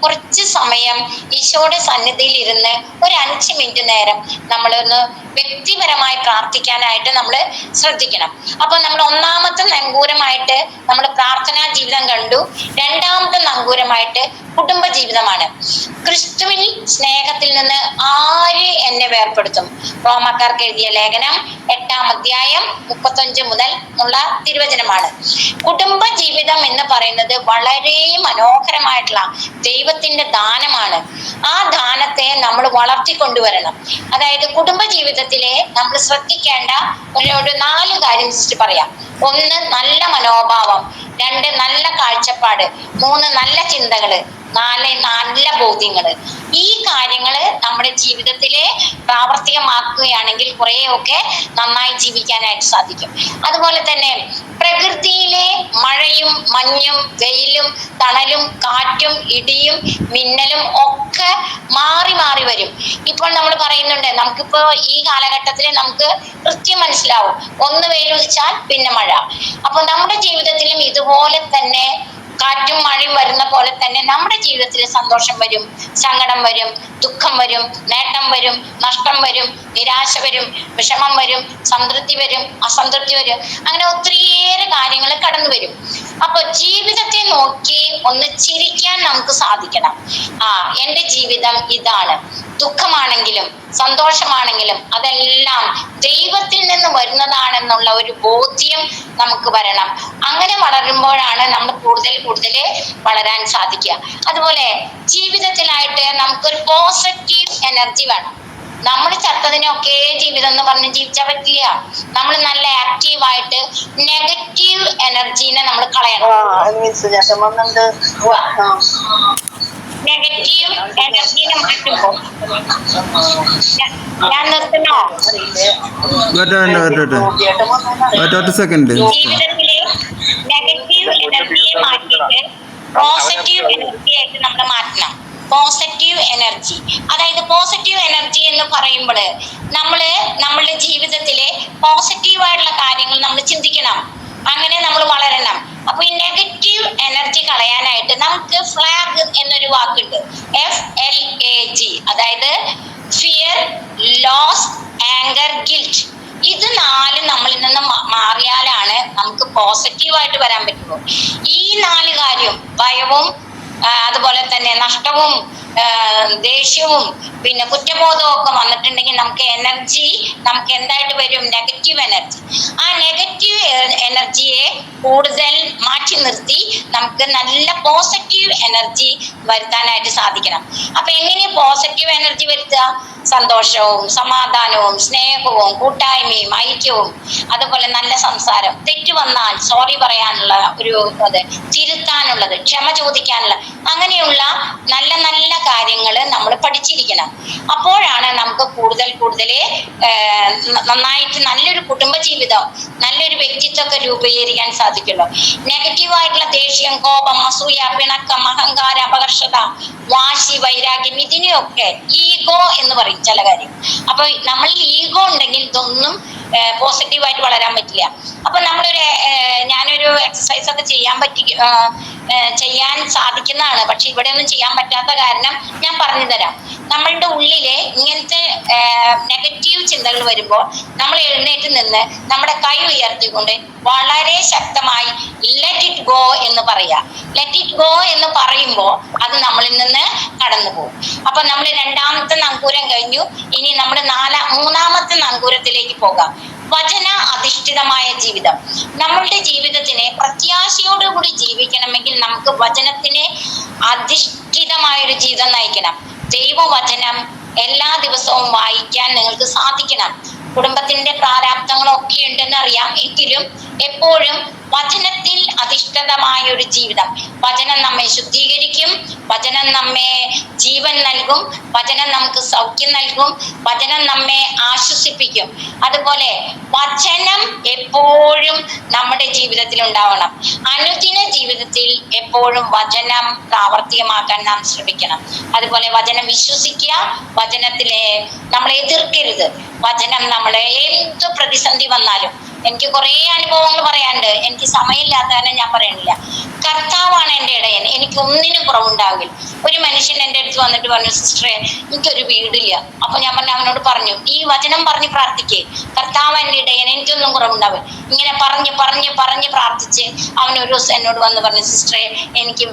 കുറച്ച് സമയം ഈശോയുടെ സന്നിധിയിൽ ഇരുന്ന് ഒരു 5 മിനിറ്റ് നേരം നമ്മളൊന്ന് വ്യക്തിപരമായി പ്രാർത്ഥിക്കാനായിട്ട് നമ്മൾ ശ്രദ്ധിക്കണം. അപ്പൊ നമ്മൾ ഒന്നാമത്തെ നങ്കൂരമായിട്ട് നമ്മൾ പ്രാർത്ഥനാ ജീവിതം കണ്ടു. 2-ാമത്തെ നങ്കൂരമായിട്ട് കുടുംബ ജീവിതമാണ്. ക്രിസ്തുവിൽ സ്നേഹത്തിൽ നിന്ന് ആര് എന്നെ വേർപെടുത്തും? റോമാക്കാർക്ക് എഴുതിയ ലേഖനം 8-ാം അധ്യായം 35 മുതൽ ഉള്ള തിരുവചനമാണ്. കുടുംബ ജീവിതം എന്ന് പറയുന്നത് വളരെ മനോഹരമായിട്ടുള്ള ദൈവത്തിന്റെ ദാനമാണ്. ആ ദാനത്തെ നമ്മൾ വളർത്തിക്കൊണ്ടുവരണം. അതായത് കുടുംബ ജീവിതത്തിലെ നമ്മൾ ശ്രദ്ധിക്കേണ്ട ഒരു 4 കാര്യം സിസ്റ്റർ പറയാം. 1 നല്ല മനോഭാവം, 2 നല്ല കാഴ്ചപ്പാട്, 3 നല്ല ചിന്തകള്, 4 നല്ല ബോധ്യങ്ങള്. ഈ കാര്യങ്ങള് നമ്മുടെ ജീവിതത്തിലെ പ്രാവർത്തികമാക്കുകയാണെങ്കിൽ കുറെയൊക്കെ നന്നായി ജീവിക്കാനായിട്ട് സാധിക്കും. അതുപോലെ തന്നെ പ്രകൃതിയിലെ മഴയും മഞ്ഞും വെയിലും തണലും കാറ്റും ഇടിയും മിന്നലും ഒക്കെ മാറി മാറി വരും. ഇപ്പോൾ നമ്മൾ പറയുന്നുണ്ട്, നമുക്കിപ്പോ ഈ കാലഘട്ടത്തിൽ നമുക്ക് കൃത്യം മനസ്സിലാവും, ഒന്ന് വെയിലുദിച്ചാൽ പിന്നെ മഴ. അപ്പൊ നമ്മുടെ ജീവിതത്തിലും ഇതുപോലെ തന്നെ കാറ്റും മഴയും വരുന്ന പോലെ തന്നെ നമ്മുടെ ജീവിതത്തിൽ സന്തോഷം വരും, സങ്കടം വരും, ദുഃഖം വരും, നേട്ടം വരും, നഷ്ടം വരും, നിരാശ വരും, വിഷമം വരും, സംതൃപ്തി വരും, അസംതൃപ്തി വരും. അങ്ങനെ ഒത്തിരിയേറെ കാര്യങ്ങൾ കടന്നു വരും. അപ്പൊ ജീവിതത്തെ നോക്കി ഒന്ന് ചിരിക്കാൻ നമുക്ക് സാധിക്കണം. എന്റെ ജീവിതം ഇതാണ്, ദുഃഖമാണെങ്കിലും സന്തോഷമാണെങ്കിലും അതെല്ലാം ദൈവത്തിൽ നിന്ന് വരുന്നതാണെന്നുള്ള ഒരു ബോധ്യം നമുക്ക് വരണം. അങ്ങനെ വളരുമ്പോഴാണ് നമ്മൾ കൂടുതൽ വളരാൻ സാധിക്കുക. അതുപോലെ ജീവിതത്തിലായിട്ട് നമുക്കൊരു പോസിറ്റീവ് എനർജി വേണം. നമ്മൾ ചത്തതിനൊക്കെ ജീവിതം എന്ന് പറഞ്ഞ് ജീവിച്ചാൽ പറ്റില്ല. നമ്മൾ നല്ല ആക്റ്റീവായിട്ട് നെഗറ്റീവ് എനർജീനെ നമ്മൾ കളയണം. നെഗറ്റീവ് എനർജീനെ മാറ്റുമ്പോ ഞാൻ നിർത്തണോ? ജീവിതത്തിലെ നെഗറ്റീവ് എനർജിയെ മാറ്റിയിട്ട് പോസിറ്റീവ് എനർജി ആയിട്ട് നമ്മൾ മാറ്റണം. പോസിറ്റീവ് എനർജി, അതായത് പോസിറ്റീവ് എനർജി എന്ന് പറയുമ്പോൾ നമ്മളുടെ ജീവിതത്തിലെ പോസിറ്റീവായിട്ടുള്ള കാര്യങ്ങൾ നമ്മൾ ചിന്തിക്കണം. അങ്ങനെ നമ്മൾ വളരണം. അപ്പൊ ഈ നെഗറ്റീവ് എനർജി കളയാനായിട്ട് നമുക്ക് ഫ്ലാഗ് എന്നൊരു വാക്കുണ്ട്, FLAG, അതായത് ഫിയർ, ലോസ്, ആങ്കർ, ഗിൽറ്റ്. ഇത് 4 നമ്മളിൽ നിന്ന് മാറിയാലാണ് നമുക്ക് പോസിറ്റീവായിട്ട് വരാൻ പറ്റുള്ളൂ. ഈ 4 കാര്യം, ഭയവും അതുപോലെ തന്നെ നഷ്ടവും ദേഷ്യവും പിന്നെ കുറ്റബോധവും ഒക്കെ വന്നിട്ടുണ്ടെങ്കിൽ നമുക്ക് എന്തായിട്ട് വരും? Negative energy. ആ നെഗറ്റീവ് എനർജിയെ കൂടുതൽ മാറ്റി നിർത്തി നമുക്ക് നല്ല പോസിറ്റീവ് എനർജി വരുത്താനായിട്ട് സാധിക്കണം. അപ്പൊ എങ്ങനെ പോസിറ്റീവ് എനർജി വരുത്തുക? സന്തോഷവും സമാധാനവും സ്നേഹവും കൂട്ടായ്മയും ഐക്യവും, അതുപോലെ നല്ല സംസാരം, തെറ്റ് വന്നാൽ സോറി പറയാനുള്ള ഒരു തിരുത്താനുള്ളത്, ക്ഷമ ചോദിക്കാനുള്ള, അങ്ങനെയുള്ള നല്ല നല്ല കാര്യങ്ങൾ നമ്മൾ പഠിച്ചിരിക്കണം. അപ്പോഴാണ് നമുക്ക് കൂടുതൽ നന്നായിട്ട് നല്ലൊരു കുടുംബജീവിതം, നല്ലൊരു വ്യക്തിത്വമൊക്കെ രൂപീകരിക്കാൻ സാധിക്കുള്ളൂ. നെഗറ്റീവായിട്ടുള്ള ദേഷ്യം, കോപം, അസൂയ, പിണക്കം, അഹങ്കാരം, അപകർഷത, വാശി, വൈരാഗ്യം, ഇതിനെയൊക്കെ ഈഗോ എന്ന് പറയും ചില കാര്യം. അപ്പൊ നമ്മളിൽ ഈഗോ ഉണ്ടെങ്കിൽ ഇതൊന്നും പോസിറ്റീവായിട്ട് വളരാൻ പറ്റില്ല. അപ്പൊ ഞാനൊരു എക്സസൈസ് ഒക്കെ ചെയ്യാൻ സാധിക്കുന്നതാണ്, പക്ഷെ ഇവിടെ ഒന്നും ചെയ്യാൻ പറ്റാത്ത കാരണം ഞാൻ പറഞ്ഞു തരാം. നമ്മളുടെ ഉള്ളിലെ ഇങ്ങനത്തെ നെഗറ്റീവ് ചിന്തകൾ വരുമ്പോൾ നമ്മൾ എഴുന്നേറ്റ് നിന്ന് നമ്മുടെ കൈ ഉയർത്തിക്കൊണ്ട് വളരെ ശക്തമായി ലെറ്റ് ഇറ്റ് ഗോ എന്ന് പറയാം. ലെറ്റ് ഇറ്റ് ഗോ എന്ന് പറയുമ്പോൾ അത് നമ്മളിൽ നിന്ന് കടന്നു പോകും. അപ്പൊ നമ്മൾ 2ാമത്തെ നങ്കൂരം കഴിഞ്ഞു. ഇനി നമ്മൾ 3ാമത്തെ നങ്കൂരത്തിലേക്ക് പോകാം. വചന അധിഷ്ഠിതമായ ജീവിതം. നമ്മളുടെ ജീവിതത്തിനെ പ്രത്യാശയോടുകൂടി ജീവിക്കണമെങ്കിൽ നമുക്ക് വചനത്തിനെ അധിഷ്ഠിതമായൊരു ജീവിതം നയിക്കണം. ദൈവവചനം എല്ലാ ദിവസവും വായിക്കാൻ നിങ്ങൾക്ക് സാധിക്കണം. കുടുംബത്തിന്റെ പ്രാരാബ്ദങ്ങളൊക്കെ ഉണ്ടെന്ന് അറിയാം, എങ്കിലും എപ്പോഴും വചനത്തിൽ അധിഷ്ഠിതമായ ഒരു ജീവിതം. വചനം നമ്മെ ശുദ്ധീകരിക്കും, വചനം നമ്മെ ജീവൻ നൽകും, വചനം നമുക്ക് സൗഖ്യം നൽകും, വചനം നമ്മെ ആശ്വസിപ്പിക്കും. അതുപോലെ വചനം എപ്പോഴും നമ്മുടെ ജീവിതത്തിൽ ഉണ്ടാവണം. അനുദിന ജീവിതത്തിൽ എപ്പോഴും വചനം പ്രാവർത്തികമാക്കാൻ നാം ശ്രമിക്കണം. അതുപോലെ വചനം വിശ്വസിക്കുക, വചനത്തിലെ നമ്മൾ എതിർക്കരുത്. വചനം നമ്മളെ എന്ത് പ്രതിസന്ധി വന്നാലും, എനിക്ക് കുറെ അനുഭവങ്ങൾ പറയാനുണ്ട്, എനിക്ക് സമയമില്ലാത്ത കാരണം ഞാൻ പറയണില്ല. കർത്താവാണ് എൻ്റെ ഇടയൻ, എനിക്ക് ഒന്നിനും കുറവുണ്ടാവില്ല. ഒരു മനുഷ്യൻ എൻ്റെ അടുത്ത് വന്നിട്ട് പറഞ്ഞു, സിസ്റ്ററെ എനിക്കൊരു വീടില്ല. അപ്പൊ ഞാൻ അവനോട് പറഞ്ഞു, ഈ വചനം പറഞ്ഞ് പ്രാർത്ഥിക്കേ, കർത്താവ് എൻ്റെ ഇടയൻ, എനിക്കൊന്നും കുറവുണ്ടാവില്ല. ഇങ്ങനെ പറഞ്ഞ് പ്രാർത്ഥിച്ച് അവനൊരു ദിവസം എന്നോട് വന്ന് പറഞ്ഞു, സിസ്റ്ററെ എനിക്ക്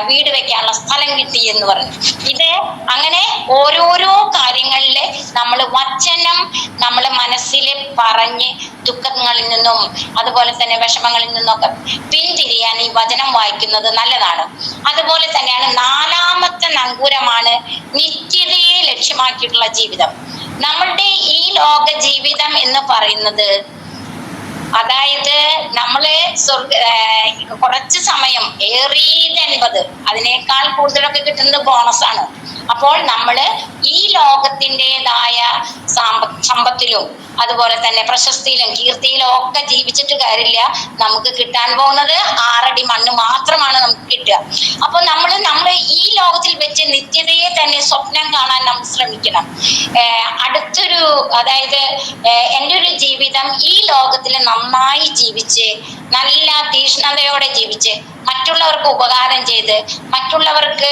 വീട് വെക്കാനുള്ള സ്ഥലം കിട്ടി എന്ന് പറഞ്ഞു. ഇത് അങ്ങനെ ഓരോരോ കാര്യങ്ങളില് നമ്മൾ വചനം നമ്മളെ മനസ്സിൽ പറഞ്ഞ് ദുഃഖങ്ങളിൽ നിന്നും അതുപോലെ തന്നെ വിഷമങ്ങളിൽ നിന്നൊക്കെ പിന്തിരിയാൻ ഈ വചനം വായിക്കുന്നത് നല്ലതാണ്. അതുപോലെ തന്നെയാണ് 4ാമത്തെ നങ്കൂരമാണ് നിത്യതയെ ലക്ഷ്യമാക്കിയിട്ടുള്ള ജീവിതം. നമ്മളുടെ ഈ ലോക ജീവിതം എന്ന് പറയുന്നത്, അതായത് നമ്മള് കുറച്ച് സമയം, ഏറിയത് 80, അതിനേക്കാൾ കൂടുതലൊക്കെ കിട്ടുന്നത് ബോണസാണ്. അപ്പോൾ നമ്മള് ഈ ലോകത്തിൻ്റെതായ സമ്പത്തിലും അതുപോലെ തന്നെ പ്രശസ്തിയിലും കീർത്തിയിലും ഒക്കെ ജീവിച്ചിട്ട് കാര്യമില്ല. നമുക്ക് കിട്ടാൻ പോകുന്നത് 6 അടി മണ്ണ് മാത്രമാണ് നമുക്ക് കിട്ടുക. അപ്പൊ നമ്മള് ഈ ലോകത്തിൽ വെച്ച് നിത്യതയെ തന്നെ സ്വപ്നം കാണാൻ നമ്മൾ ശ്രമിക്കണം. അതായത് എൻ്റെ ഒരു ജീവിതം ഈ ലോകത്തിൽ നന്നായി ജീവിച്ച്, നല്ല തീഷ്ണതയോടെ ജീവിച്ച്, മറ്റുള്ളവർക്ക് ഉപകാരം ചെയ്ത്, മറ്റുള്ളവർക്ക്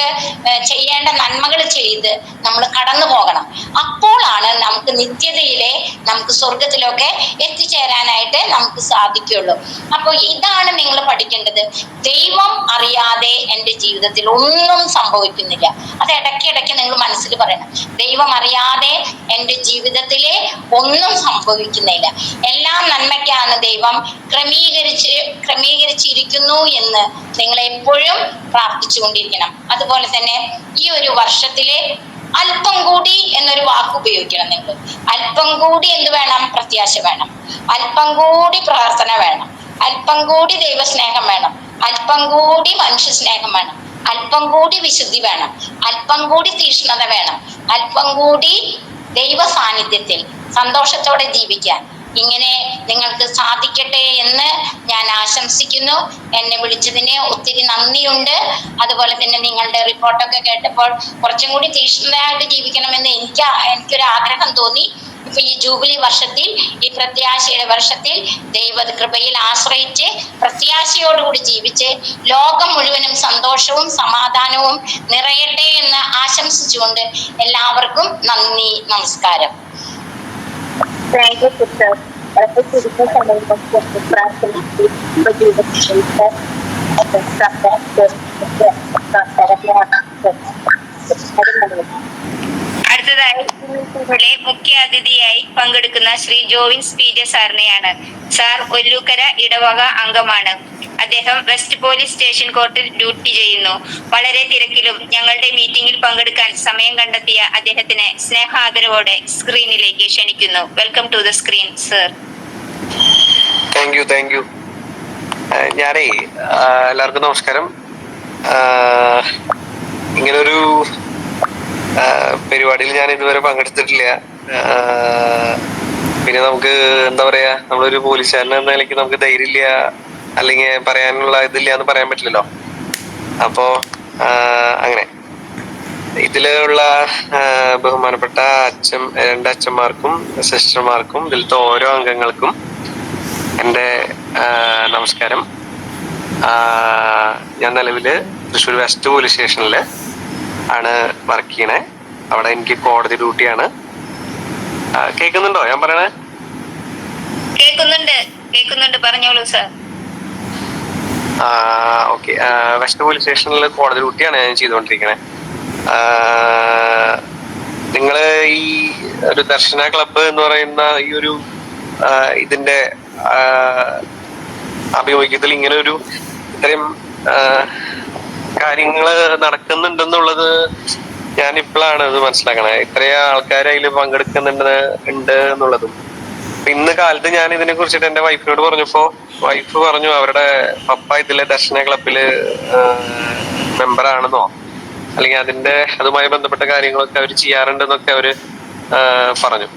ചെയ്യേണ്ട നന്മകൾ ചെയ്ത് നമ്മൾ കടന്നു പോകണം. അപ്പോഴാണ് നമുക്ക് നിത്യതയിലെ, നമുക്ക് സ്വർഗത്തിലൊക്കെ എത്തിച്ചേരാനായിട്ട് നമുക്ക് സാധിക്കുള്ളൂ. അപ്പോൾ ഇതാണ് നിങ്ങൾ പഠിക്കേണ്ടത്. ദൈവം അറിയാതെ എൻ്റെ ജീവിതത്തിൽ ഒന്നും സംഭവിക്കുന്നില്ല. അത് ഇടയ്ക്കിടയ്ക്ക് നിങ്ങൾ മനസ്സിൽ പറയണം. ദൈവം അറിയാതെ എൻ്റെ ജീവിതത്തിൽ ഒന്നും സംഭവിക്കുന്നില്ല. എല്ലാം നന്മയ്ക്കാണ് ദൈവം ക്രമീകരിച്ചിരിക്കുന്നു എന്ന് നിങ്ങൾ എപ്പോഴും പ്രാർത്ഥിച്ചുകൊണ്ടിരിക്കണം. അതുപോലെ തന്നെ ഈ ഒരു വർഷത്തിലെ അല്പം കൂടി എന്നൊരു വാക്ക് ഉപയോഗിക്കണം നിങ്ങൾ. അല്പം കൂടി എന്ത് വേണം? പ്രത്യാശ വേണം. അല്പം കൂടി പ്രാർത്ഥന വേണം. അല്പം കൂടി ദൈവസ്നേഹം വേണം. അല്പം കൂടി മനുഷ്യ സ്നേഹം വേണം. അല്പം കൂടി വിശുദ്ധി വേണം. അല്പം കൂടി തീഷ്ണത വേണം. അല്പം കൂടി ദൈവ സാന്നിധ്യത്തിൽ സന്തോഷത്തോടെ ജീവിക്കാൻ ഇങ്ങനെ നിങ്ങൾക്ക് സാധിക്കട്ടെ എന്ന് ഞാൻ ആശംസിക്കുന്നു. എന്നെ വിളിച്ചതിന് ഒത്തിരി നന്ദിയുണ്ട്. അതുപോലെ തന്നെ നിങ്ങളുടെ റിപ്പോർട്ടൊക്കെ കേട്ടപ്പോൾ കുറച്ചും കൂടി തീഷ്ണതയായിട്ട് ജീവിക്കണമെന്ന് എനിക്കൊരു ആഗ്രഹം തോന്നി. ഇപ്പൊ ഈ ജൂബിലി വർഷത്തിൽ, ഈ പ്രത്യാശയുടെ വർഷത്തിൽ ദൈവകൃപയിൽ ആശ്രയിച്ച് പ്രത്യാശയോടുകൂടി ജീവിച്ച് ലോകം മുഴുവനും സന്തോഷവും സമാധാനവും നിറയട്ടെ എന്ന് ആശംസിച്ചുകൊണ്ട് എല്ലാവർക്കും നന്ദി, നമസ്കാരം. Thank you sister. വളരെ ചുരുക്കം സമയം അടുത്തതായി മുഖ്യ അതിഥിയായി പങ്കെടുക്കുന്ന ശ്രീ ജോവിൻസ് പി ജെ സാറിനെയാണ്. സാർ ഒല്ലൂക്കര ഇടവക അംഗമാണ്. അദ്ദേഹം വെസ്റ്റ് പോലീസ് സ്റ്റേഷൻ കോർട്ടിൽ ഡ്യൂട്ടി ചെയ്യുന്നു. വളരെ തിരക്കിലും ഞങ്ങളുടെ മീറ്റിംഗിൽ പങ്കെടുക്കാൻ സമയം കണ്ടെത്തിയ അദ്ദേഹത്തിനെ സ്നേഹാദരവോടെ സ്ക്രീനിലേക്ക് ക്ഷണിക്കുന്നു. Welcome to the screen sir. Thank you. ഞാനേ എല്ലാവർക്കും നമസ്കാരം. ഇങ്ങനൊരു പരിപാടിയിൽ ഞാൻ ഇതുവരെ പങ്കെടുത്തിട്ടില്ല. പിന്നെ നമുക്ക് എന്താ പറയാ, നമ്മളൊരു പോലീസുകാരൻ എന്ന നിലയ്ക്ക് നമുക്ക് ധൈര്യമില്ല, അല്ലെങ്കിൽ പറയാനുള്ള ഇതില്ല എന്ന് പറയാൻ പറ്റില്ലല്ലോ. അപ്പോ അങ്ങനെ ഇതിലുള്ള ബഹുമാനപ്പെട്ട രണ്ട് അച്ഛന്മാർക്കും സിസ്റ്റർമാർക്കും ഇതിലത്തെ ഓരോ അംഗങ്ങൾക്കും എൻ്റെ നമസ്കാരം. ഞാൻ നിലവില് തൃശ്ശൂർ വെസ്റ്റ് പോലീസ് സ്റ്റേഷനില് ആണ് വർക്ക് ചെയ്യണേ. അവിടെ എനിക്ക് കോടതി ഡ്യൂട്ടിയാണ്. കേൾക്കുന്നുണ്ടോ ഞാൻ പറയണേ? കേൾക്കുന്നുണ്ട്, പറഞ്ഞോളൂ സർ. ഓക്കെ. വെസ്റ്റ് പോലീസ് സ്റ്റേഷനിൽ കോടതി ഡ്യൂട്ടിയാണ് ഞാൻ ചെയ്തുകൊണ്ടിരിക്കണേ. നിങ്ങള് ഈ ഒരു ദർശന ക്ലബ്ബ് എന്ന് പറയുന്ന ഈ ഒരു ഇതിന്റെ ആഭിമുഖ്യത്തിൽ ഇങ്ങനെ ഒരു ഇത്രയും കാര്യങ്ങള് നടക്കുന്നുണ്ടെന്നുള്ളത് ഞാൻ ഇപ്പോഴാണ് ഇത് മനസ്സിലാക്കണേ. ഇത്രയും ആൾക്കാർ അതിൽ പങ്കെടുക്കുന്നുണ്ട് എന്നുള്ളതും. ഇന്ന് കാലത്ത് ഞാൻ ഇതിനെ കുറിച്ചിട്ട് എന്റെ വൈഫിനോട് പറഞ്ഞപ്പോ വൈഫ് പറഞ്ഞു അവരുടെ പപ്പ ഇതിലെ ദർശന ക്ലബില് മെമ്പറാണെന്നോ, അല്ലെങ്കിൽ അതുമായി ബന്ധപ്പെട്ട കാര്യങ്ങളൊക്കെ അവർ ചെയ്യാറുണ്ടെന്നൊക്കെ അവര് പറഞ്ഞു.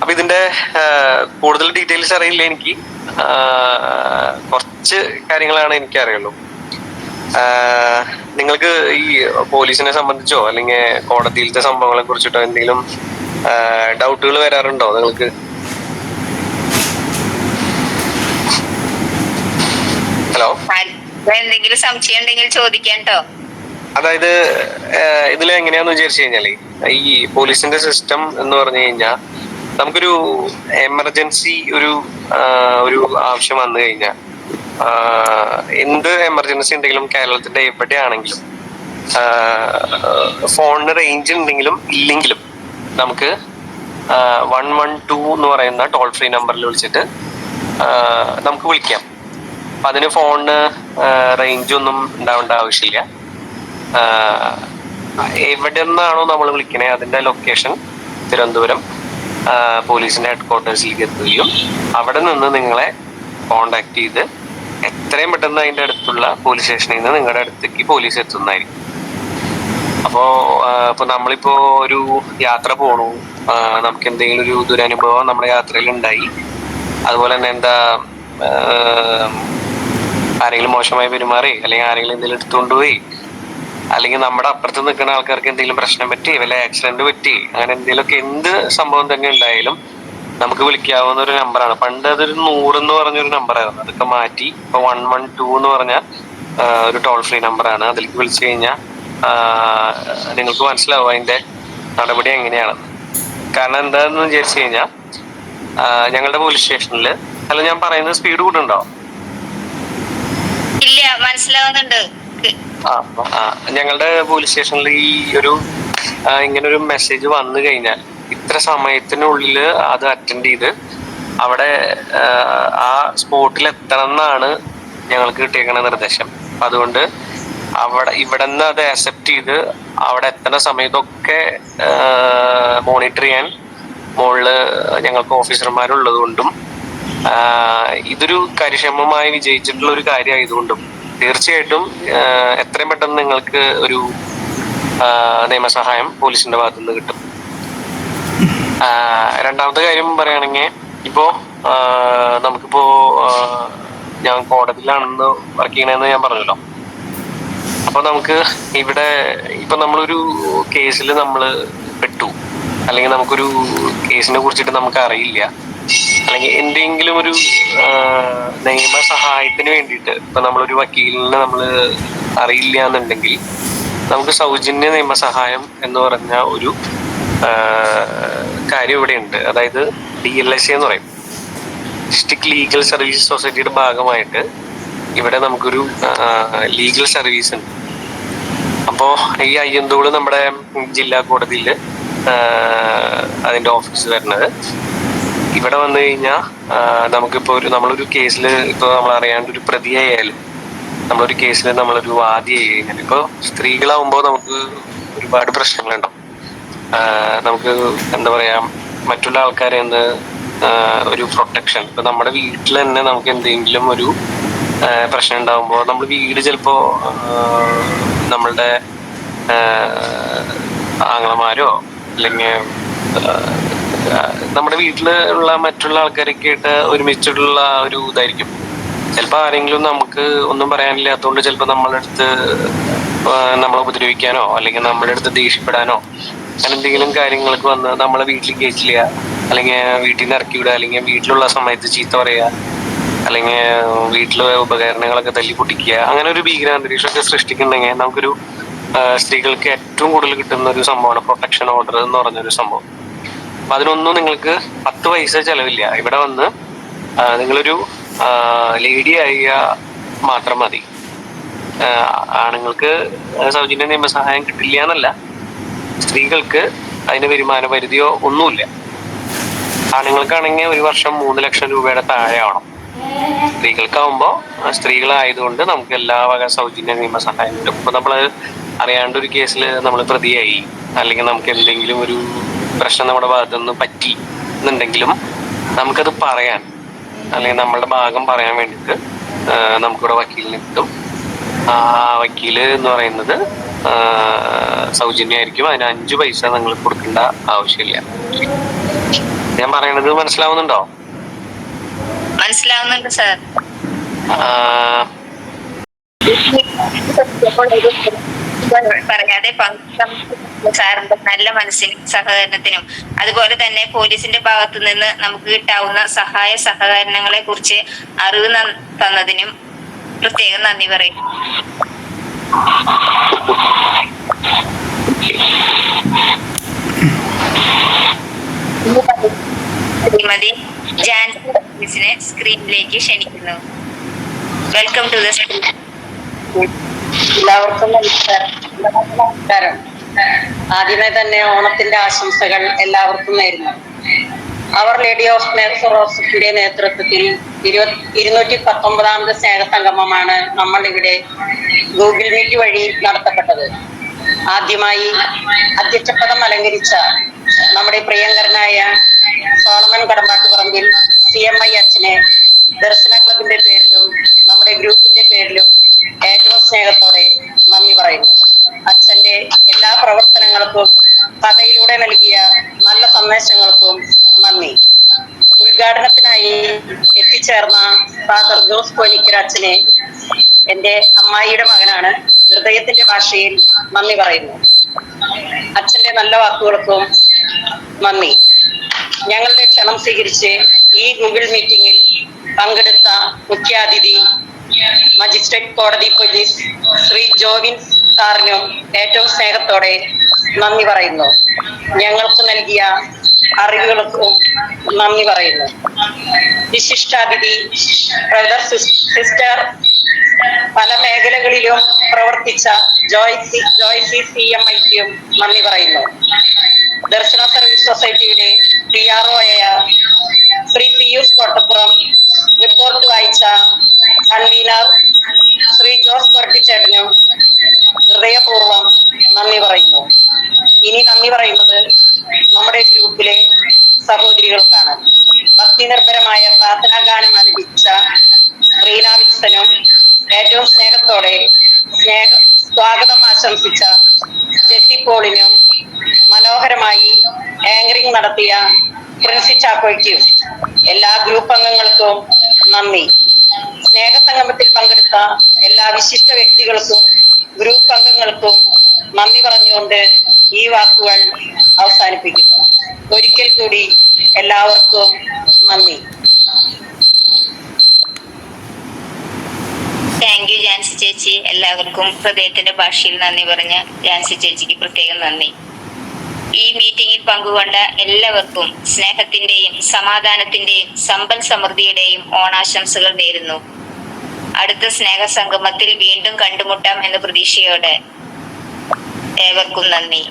അപ്പൊ ഇതിന്റെ കൂടുതൽ ഡീറ്റെയിൽസ് അറിയില്ല എനിക്ക്. കുറച്ച് കാര്യങ്ങളാണ് എനിക്ക് അറിയുള്ളൂ. നിങ്ങൾക്ക് ഈ പോലീസിനെ സംബന്ധിച്ചോ അല്ലെങ്കിൽ കോടതിയിലത്തെ സംഭവങ്ങളെ കുറിച്ചിട്ടോ എന്തെങ്കിലും ഡൗട്ടുകൾ വരാറുണ്ടോ നിങ്ങൾക്ക്? ഹലോ, എന്തെങ്കിലും സംശയം ഉണ്ടെങ്കിൽ ചോദിക്കാം കേട്ടോ. അതായത് ഇതിൽ എങ്ങനെയാന്ന് വിചാരിച്ചു കഴിഞ്ഞാല്, ഈ പോലീസിന്റെ സിസ്റ്റം എന്ന് പറഞ്ഞു കഴിഞ്ഞാൽ നമുക്കൊരു എമർജൻസി ഒരു ആവശ്യം വന്നു കഴിഞ്ഞാൽ, എന്ത് എമർജൻസി ഉണ്ടെങ്കിലും കേരളത്തിന്റെ എവിടെയാണെങ്കിലും ഫോണിന് റേഞ്ച് ഉണ്ടെങ്കിലും ഇല്ലെങ്കിലും നമുക്ക് 112 എന്ന് പറയുന്ന ടോൾ ഫ്രീ നമ്പറിൽ വിളിച്ചിട്ട് നമുക്ക് വിളിക്കാം. അപ്പൊ അതിന് ഫോണിന് റേഞ്ച് ഒന്നും ഉണ്ടാവേണ്ട ആവശ്യമില്ല. എവിടെ നിന്നാണോ നമ്മൾ വിളിക്കണേ അതിന്റെ ലൊക്കേഷൻ തിരുവനന്തപുരം പോലീസിന്റെ ഹെഡ് ക്വാർട്ടേഴ്സിലേക്ക് എത്തുകയും അവിടെ നിന്ന് നിങ്ങളെ കോണ്ടാക്ട് ചെയ്ത് എത്രയും പെട്ടെന്ന് അതിന്റെ അടുത്തുള്ള പോലീസ് സ്റ്റേഷനിൽ നിന്ന് നിങ്ങളുടെ അടുത്തേക്ക് പോലീസ് എത്തുന്നതായിരിക്കും. ഇപ്പൊ നമ്മളിപ്പോ ഒരു യാത്ര പോണു, നമുക്ക് എന്തെങ്കിലും ഒരു ദുരനുഭവം നമ്മുടെ യാത്രയിൽ ഉണ്ടായി, അതുപോലെ തന്നെ ആരെങ്കിലും മോശമായി പെരുമാറി, അല്ലെങ്കിൽ ആരെങ്കിലും എന്തെങ്കിലും എടുത്തുകൊണ്ടുപോയി, അല്ലെങ്കിൽ നമ്മുടെ അപ്പുറത്ത് നിൽക്കുന്ന ആൾക്കാർക്ക് എന്തെങ്കിലും പ്രശ്നം പറ്റി, വല്ല ആക്സിഡന്റ് പറ്റി, അങ്ങനെ എന്തെങ്കിലുമൊക്കെ എന്ത് സംഭവം തന്നെ ഉണ്ടായാലും നമുക്ക് വിളിക്കാവുന്ന ഒരു നമ്പറാണ്. പണ്ട് അതൊരു 100 എന്ന് പറഞ്ഞൊരു നമ്പറായിരുന്നു, അതൊക്കെ മാറ്റി ഇപ്പൊ 112 എന്ന് പറഞ്ഞ ഒരു ടോൾ ഫ്രീ നമ്പറാണ്. അതിലേക്ക് വിളിച്ചു കഴിഞ്ഞാൽ നിങ്ങൾക്ക് മനസ്സിലാവും അതിന്റെ നടപടി എങ്ങനെയാണെന്ന്. കാരണം എന്താന്ന് വിചാരിച്ചു കഴിഞ്ഞാൽ ഞങ്ങളുടെ പോലീസ് സ്റ്റേഷനിൽ അല്ല, ഞാൻ പറയുന്നത് സ്പീഡ് കൂടുണ്ടോ? ഇല്ല, മനസ്സിലാവുന്നുണ്ട്. ഞങ്ങളുടെ പോലീസ് സ്റ്റേഷനിൽ ഈ ഒരു ഇങ്ങനൊരു മെസ്സേജ് വന്നു കഴിഞ്ഞാൽ ഇത്ര സമയത്തിനുള്ളിൽ അത് അറ്റൻഡ് ചെയ്ത് അവിടെ ആ സ്പോട്ടിൽ എത്തണം എന്നാണ് ഞങ്ങൾക്ക് കിട്ടിയേക്കുന്ന നിർദ്ദേശം. അതുകൊണ്ട് ഇവിടെ നിന്ന് അത് അക്സെപ്റ്റ് ചെയ്ത് അവിടെ എത്തുന്ന സമയത്തൊക്കെ മോണിറ്റർ ചെയ്യാൻ മുകളില് ഞങ്ങൾക്ക് ഓഫീസർമാരുള്ളത് കൊണ്ടും ഇതൊരു കാര്യക്ഷമമായി വിജയിച്ചിട്ടുള്ള ഒരു കാര്യമായതുകൊണ്ടും തീർച്ചയായിട്ടും എത്രയും പെട്ടെന്ന് നിങ്ങൾക്ക് ഒരു നിയമസഹായം പോലീസിന്റെ ഭാഗത്തു നിന്ന് കിട്ടും. രണ്ടാമത്തെ കാര്യം പറയുകയാണെങ്കിൽ ഇപ്പോ നമുക്കിപ്പോ ഞാൻ കോടതിയിലാണെന്ന് വർക്ക് ചെയ്യണമെന്ന് ഞാൻ പറഞ്ഞല്ലോ. അപ്പൊ നമുക്ക് ഇവിടെ ഇപ്പൊ നമ്മളൊരു കേസിൽ നമ്മൾ പെട്ടു, അല്ലെങ്കിൽ നമുക്കൊരു കേസിനെ കുറിച്ചിട്ട് നമുക്ക് അറിയില്ല, അല്ലെങ്കിൽ എന്തെങ്കിലും ഒരു നിയമസഹായത്തിന് വേണ്ടിയിട്ട് ഇപ്പൊ നമ്മളൊരു വക്കീലിനെ നമ്മൾ അറിയില്ല എന്നുണ്ടെങ്കിൽ നമുക്ക് സൗജന്യ നിയമസഹായം എന്ന് പറഞ്ഞ ഒരു കാര്യം ഇവിടെ ഉണ്ട്. അതായത് DLSA എന്ന് പറയും, ഡിസ്ട്രിക്ട് ലീഗൽ സർവീസ് സൊസൈറ്റിയുടെ ഭാഗമായിട്ട് ഇവിടെ നമുക്കൊരു ലീഗൽ സർവീസ് ഉണ്ട്. അപ്പോ ഈ അയ്യന്തോള് നമ്മുടെ ജില്ലാ കോടതിയിൽ അതിന്റെ ഓഫീസ് വരുന്നത്. ഇവിടെ വന്നു കഴിഞ്ഞാൽ നമുക്കിപ്പോ നമ്മളൊരു കേസിൽ ഇപ്പൊ നമ്മൾ അറിയാണ്ട് ഒരു പ്രതിയായാലും നമ്മളൊരു കേസിൽ നമ്മളൊരു വാദിയായി കഴിഞ്ഞാൽ, ഇപ്പൊ സ്ത്രീകളാവുമ്പോൾ നമുക്ക് ഒരുപാട് പ്രശ്നങ്ങളുണ്ടാവും. നമുക്ക് എന്താ പറയാ, മറ്റുള്ള ആൾക്കാരെ ഒരു പ്രൊട്ടക്ഷൻ, ഇപ്പൊ നമ്മുടെ വീട്ടിൽ തന്നെ നമുക്ക് എന്തെങ്കിലും ഒരു പ്രശ്നം ഉണ്ടാകുമ്പോൾ നമ്മൾ വീട് ചിലപ്പോ നമ്മളുടെ ആങ്ങളമാരോ അല്ലെങ്കിൽ നമ്മുടെ വീട്ടിലുള്ള മറ്റുള്ള ആൾക്കാരൊക്കെ ആയിട്ട് ഒരുമിച്ചിട്ടുള്ള ഒരു ഇതായിരിക്കും. ചിലപ്പോൾ ആരെങ്കിലും നമുക്ക് ഒന്നും പറയാനില്ലാത്തതുകൊണ്ട് ചിലപ്പോൾ നമ്മളെ അടുത്ത് നമ്മളെ ഉപദ്രവിക്കാനോ അല്ലെങ്കിൽ നമ്മുടെ അടുത്ത് ദേഷ്യപ്പെടാനോ അങ്ങനെ എന്തെങ്കിലും കാര്യങ്ങൾക്ക് വന്ന് നമ്മളെ വീട്ടിൽ കയറ്റില്ല, അല്ലെങ്കിൽ വീട്ടിൽ നിന്ന് ഇറക്കി വിടുക, അല്ലെങ്കിൽ വീട്ടിലുള്ള സമയത്ത് ചീത്ത പറയുക, അല്ലെങ്കിൽ വീട്ടിലെ ഉപകരണങ്ങളൊക്കെ തല്ലി പൊട്ടിക്കുക, അങ്ങനെ ഒരു ഭീകരാന്തരീക്ഷമൊക്കെ സൃഷ്ടിക്കുന്നുണ്ടെങ്കിൽ നമുക്കൊരു സ്ത്രീകൾക്ക് ഏറ്റവും കൂടുതൽ കിട്ടുന്ന ഒരു സംഭവമാണ് പ്രൊട്ടക്ഷൻ ഓർഡർ എന്ന് പറഞ്ഞൊരു സംഭവം. അപ്പൊ അതിനൊന്നും നിങ്ങൾക്ക് 10 പൈസ ചെലവില്ല. ഇവിടെ വന്ന് നിങ്ങളൊരു ലേഡി ആയ മാത്രം മതി. ആണുങ്ങൾക്ക് സൗജന്യ നിയമസഹായം കിട്ടില്ല എന്നല്ല, സ്ത്രീകൾക്ക് അതിന് വരുമാന പരിധിയോ ഒന്നുമില്ല. ആണുങ്ങൾക്കാണെങ്കിൽ ഒരു വർഷം 3 ലക്ഷം രൂപയുടെ താഴെ ആവണം. സ്ത്രീകൾക്കാവുമ്പോൾ സ്ത്രീകളായതുകൊണ്ട് നമുക്ക് എല്ലാ വക സൗജന്യ നിയമസഹായം കിട്ടും. ഇപ്പൊ നമ്മള് അറിയാണ്ട് ഒരു കേസിൽ നമ്മൾ പ്രതിയായി, അല്ലെങ്കിൽ നമുക്ക് എന്തെങ്കിലും ഒരു പ്രശ്നം നമ്മുടെ ഭാഗത്തു നിന്ന് പറ്റി എന്നുണ്ടെങ്കിലും നമുക്കത് പറയാൻ, അല്ലെങ്കിൽ നമ്മളുടെ ഭാഗം പറയാൻ വേണ്ടിയിട്ട് നമുക്കിവിടെ വക്കീലിന് കിട്ടും. ആ വക്കീല് എന്ന് പറയുന്നത് സൗജന്യമായിരിക്കും. അതിന് 5 പൈസ നിങ്ങൾ കൊടുക്കേണ്ട ആവശ്യമില്ല. ഞാൻ പറയണത് മനസ്സിലാവുന്നുണ്ടോ? മനസ്സിലാവുന്നുണ്ട് സാർ. പറയാതെ സാറിന്റെ നല്ല മനസ്സിനും സഹകരണത്തിനും അതുപോലെ തന്നെ പോലീസിന്റെ ഭാഗത്തു നിന്ന് നമുക്ക് കിട്ടാവുന്ന സഹായ സഹകരണങ്ങളെ കുറിച്ച് അറിവ് തന്നതിനും പ്രത്യേകം നന്ദി പറയും. ശ്രീമതി ജാൻസിനെ സ്ക്രീനിലേക്ക് ക്ഷണിക്കുന്നു. Welcome to the screen. എല്ലാവർക്കും നമസ്കാരം. ആദ്യമേ തന്നെ ഓണത്തിന്റെ ആശംസകൾ എല്ലാവർക്കും നേരുന്നു. അവർ ലേഡി ഓഫ് സ്നേഹസറോസിന്റെ നേതൃത്വത്തിൽ 219ാമത് സ്നേഹസംഗമമാണ് നമ്മൾ ഇവിടെ ഗൂഗിൾ മീറ്റ് വഴി നടത്തപ്പെട്ടത്. ആദ്യമായി അധ്യക്ഷപദം അലങ്കരിച്ച നമ്മുടെ പ്രിയങ്കരനായ സോളമൻ കടമ്പാട്ടുപറമ്പിൽ CMI അച്ഛനെ ദർശന ക്ലബിന്റെ പേരിലും നമ്മുടെ ഗ്രൂപ്പിന്റെ പേരിലും ഏറ്റവും സ്നേഹത്തോടെ നന്ദി പറയുന്നു. അച്ഛന്റെ എല്ലാ പ്രവർത്തനങ്ങൾക്കും കഥയിലൂടെ നൽകിയ നല്ല സന്ദേശങ്ങൾക്കും നന്ദി. ഉദ്ഘാടനത്തിനായി എത്തിച്ചേർന്ന ഫാദർ ജോസ് കോനിക്കര അച്ഛനെ, എന്റെ അമ്മായിയുടെ മകനാണ്, ഹൃദയത്തിന്റെ ഭാഷയിൽ നന്ദി പറയുന്നു. അച്ഛന്റെ നല്ല വാക്കുകൾക്കും നന്ദി. ഞങ്ങളുടെ ക്ഷണം സ്വീകരിച്ച് ഈ ഗൂഗിൾ മീറ്റിംഗിൽ പങ്കെടുത്ത മുഖ്യാതിഥി മജിസ്ട്രേറ്റ് കോടതി പോലീസ് ശ്രീ ജോവിൻ സാറിനും ഏറ്റവും സ്നേഹത്തോടെ നന്ദി പറയുന്നു. ഞങ്ങൾക്ക് നൽകിയ അറിവുകൾക്കും നന്ദി പറയുന്നു. വിശിഷ്ടാതിഥി ബ്രദർ സിസ്റ്റർ പല മേഖലകളിലും പ്രവർത്തിച്ച ജോയ്സി CMIക്കും നന്ദി പറയുന്നു. ദർശന സർവീസ് സൊസൈറ്റിയുടെ PRO ആയ ശ്രീ പിയൂസ് കോട്ടപ്പുറം, റിപ്പോർട്ട് വായിച്ച കൺവീനർ ശ്രീ ജോസ് കൊരട്ടിച്ചേട്ടനും ഹൃദയപൂർവ്വം നന്ദി പറയുന്നു. ഇനി നന്ദി പറയുന്നത് നമ്മുടെ ഗ്രൂപ്പിലെ സഹോദരികൾക്കാണ്. ഭക്തി നിർഭരമായ പ്രാർത്ഥനാ ഗാനം ആലപിച്ച റീന വിൽസനും ഏറ്റവും സ്നേഹത്തോടെ സ്വാഗതം ആശംസിച്ച ജെസ്സി പോളിനും മനോഹരമായി ആങ്കറിംഗ് നടത്തിയ പ്രിൻസി ചാക്കോയ്ക്കും എല്ലാ ഗ്രൂപ്പ് അംഗങ്ങൾക്കും നന്ദി. സ്നേഹസംഗമത്തിൽ പങ്കെടുത്ത എല്ലാ വിശിഷ്ട വ്യക്തികൾക്കും ഗ്രൂപ്പ് അംഗങ്ങൾക്കും നന്ദി പറഞ്ഞുകൊണ്ട് ഈ വാക്കുകൾ അവസാനിപ്പിക്കുന്നു. ഒരിക്കൽ കൂടി എല്ലാവർക്കും നന്ദി. താങ്ക് യു ജാൻസി ചേച്ചി. എല്ലാവർക്കും ഹൃദയത്തിന്റെ ഭാഷയിൽ നന്ദി പറഞ്ഞ ജാൻസി ചേച്ചിക്ക് പ്രത്യേകം നന്ദി. ഈ മീറ്റിംഗിൽ പങ്കുകൊണ്ട എല്ലാവർക്കും സ്നേഹത്തിന്റെയും സമാധാനത്തിന്റെയും സമ്പൽ സമൃദ്ധിയുടെയും ഓണാശംസകൾ നേരുന്നു. അടുത്ത സ്നേഹസംഗമത്തിൽ വീണ്ടും കണ്ടുമുട്ടാം എന്ന പ്രതീക്ഷയോടെ ഏവർക്കും നന്ദി.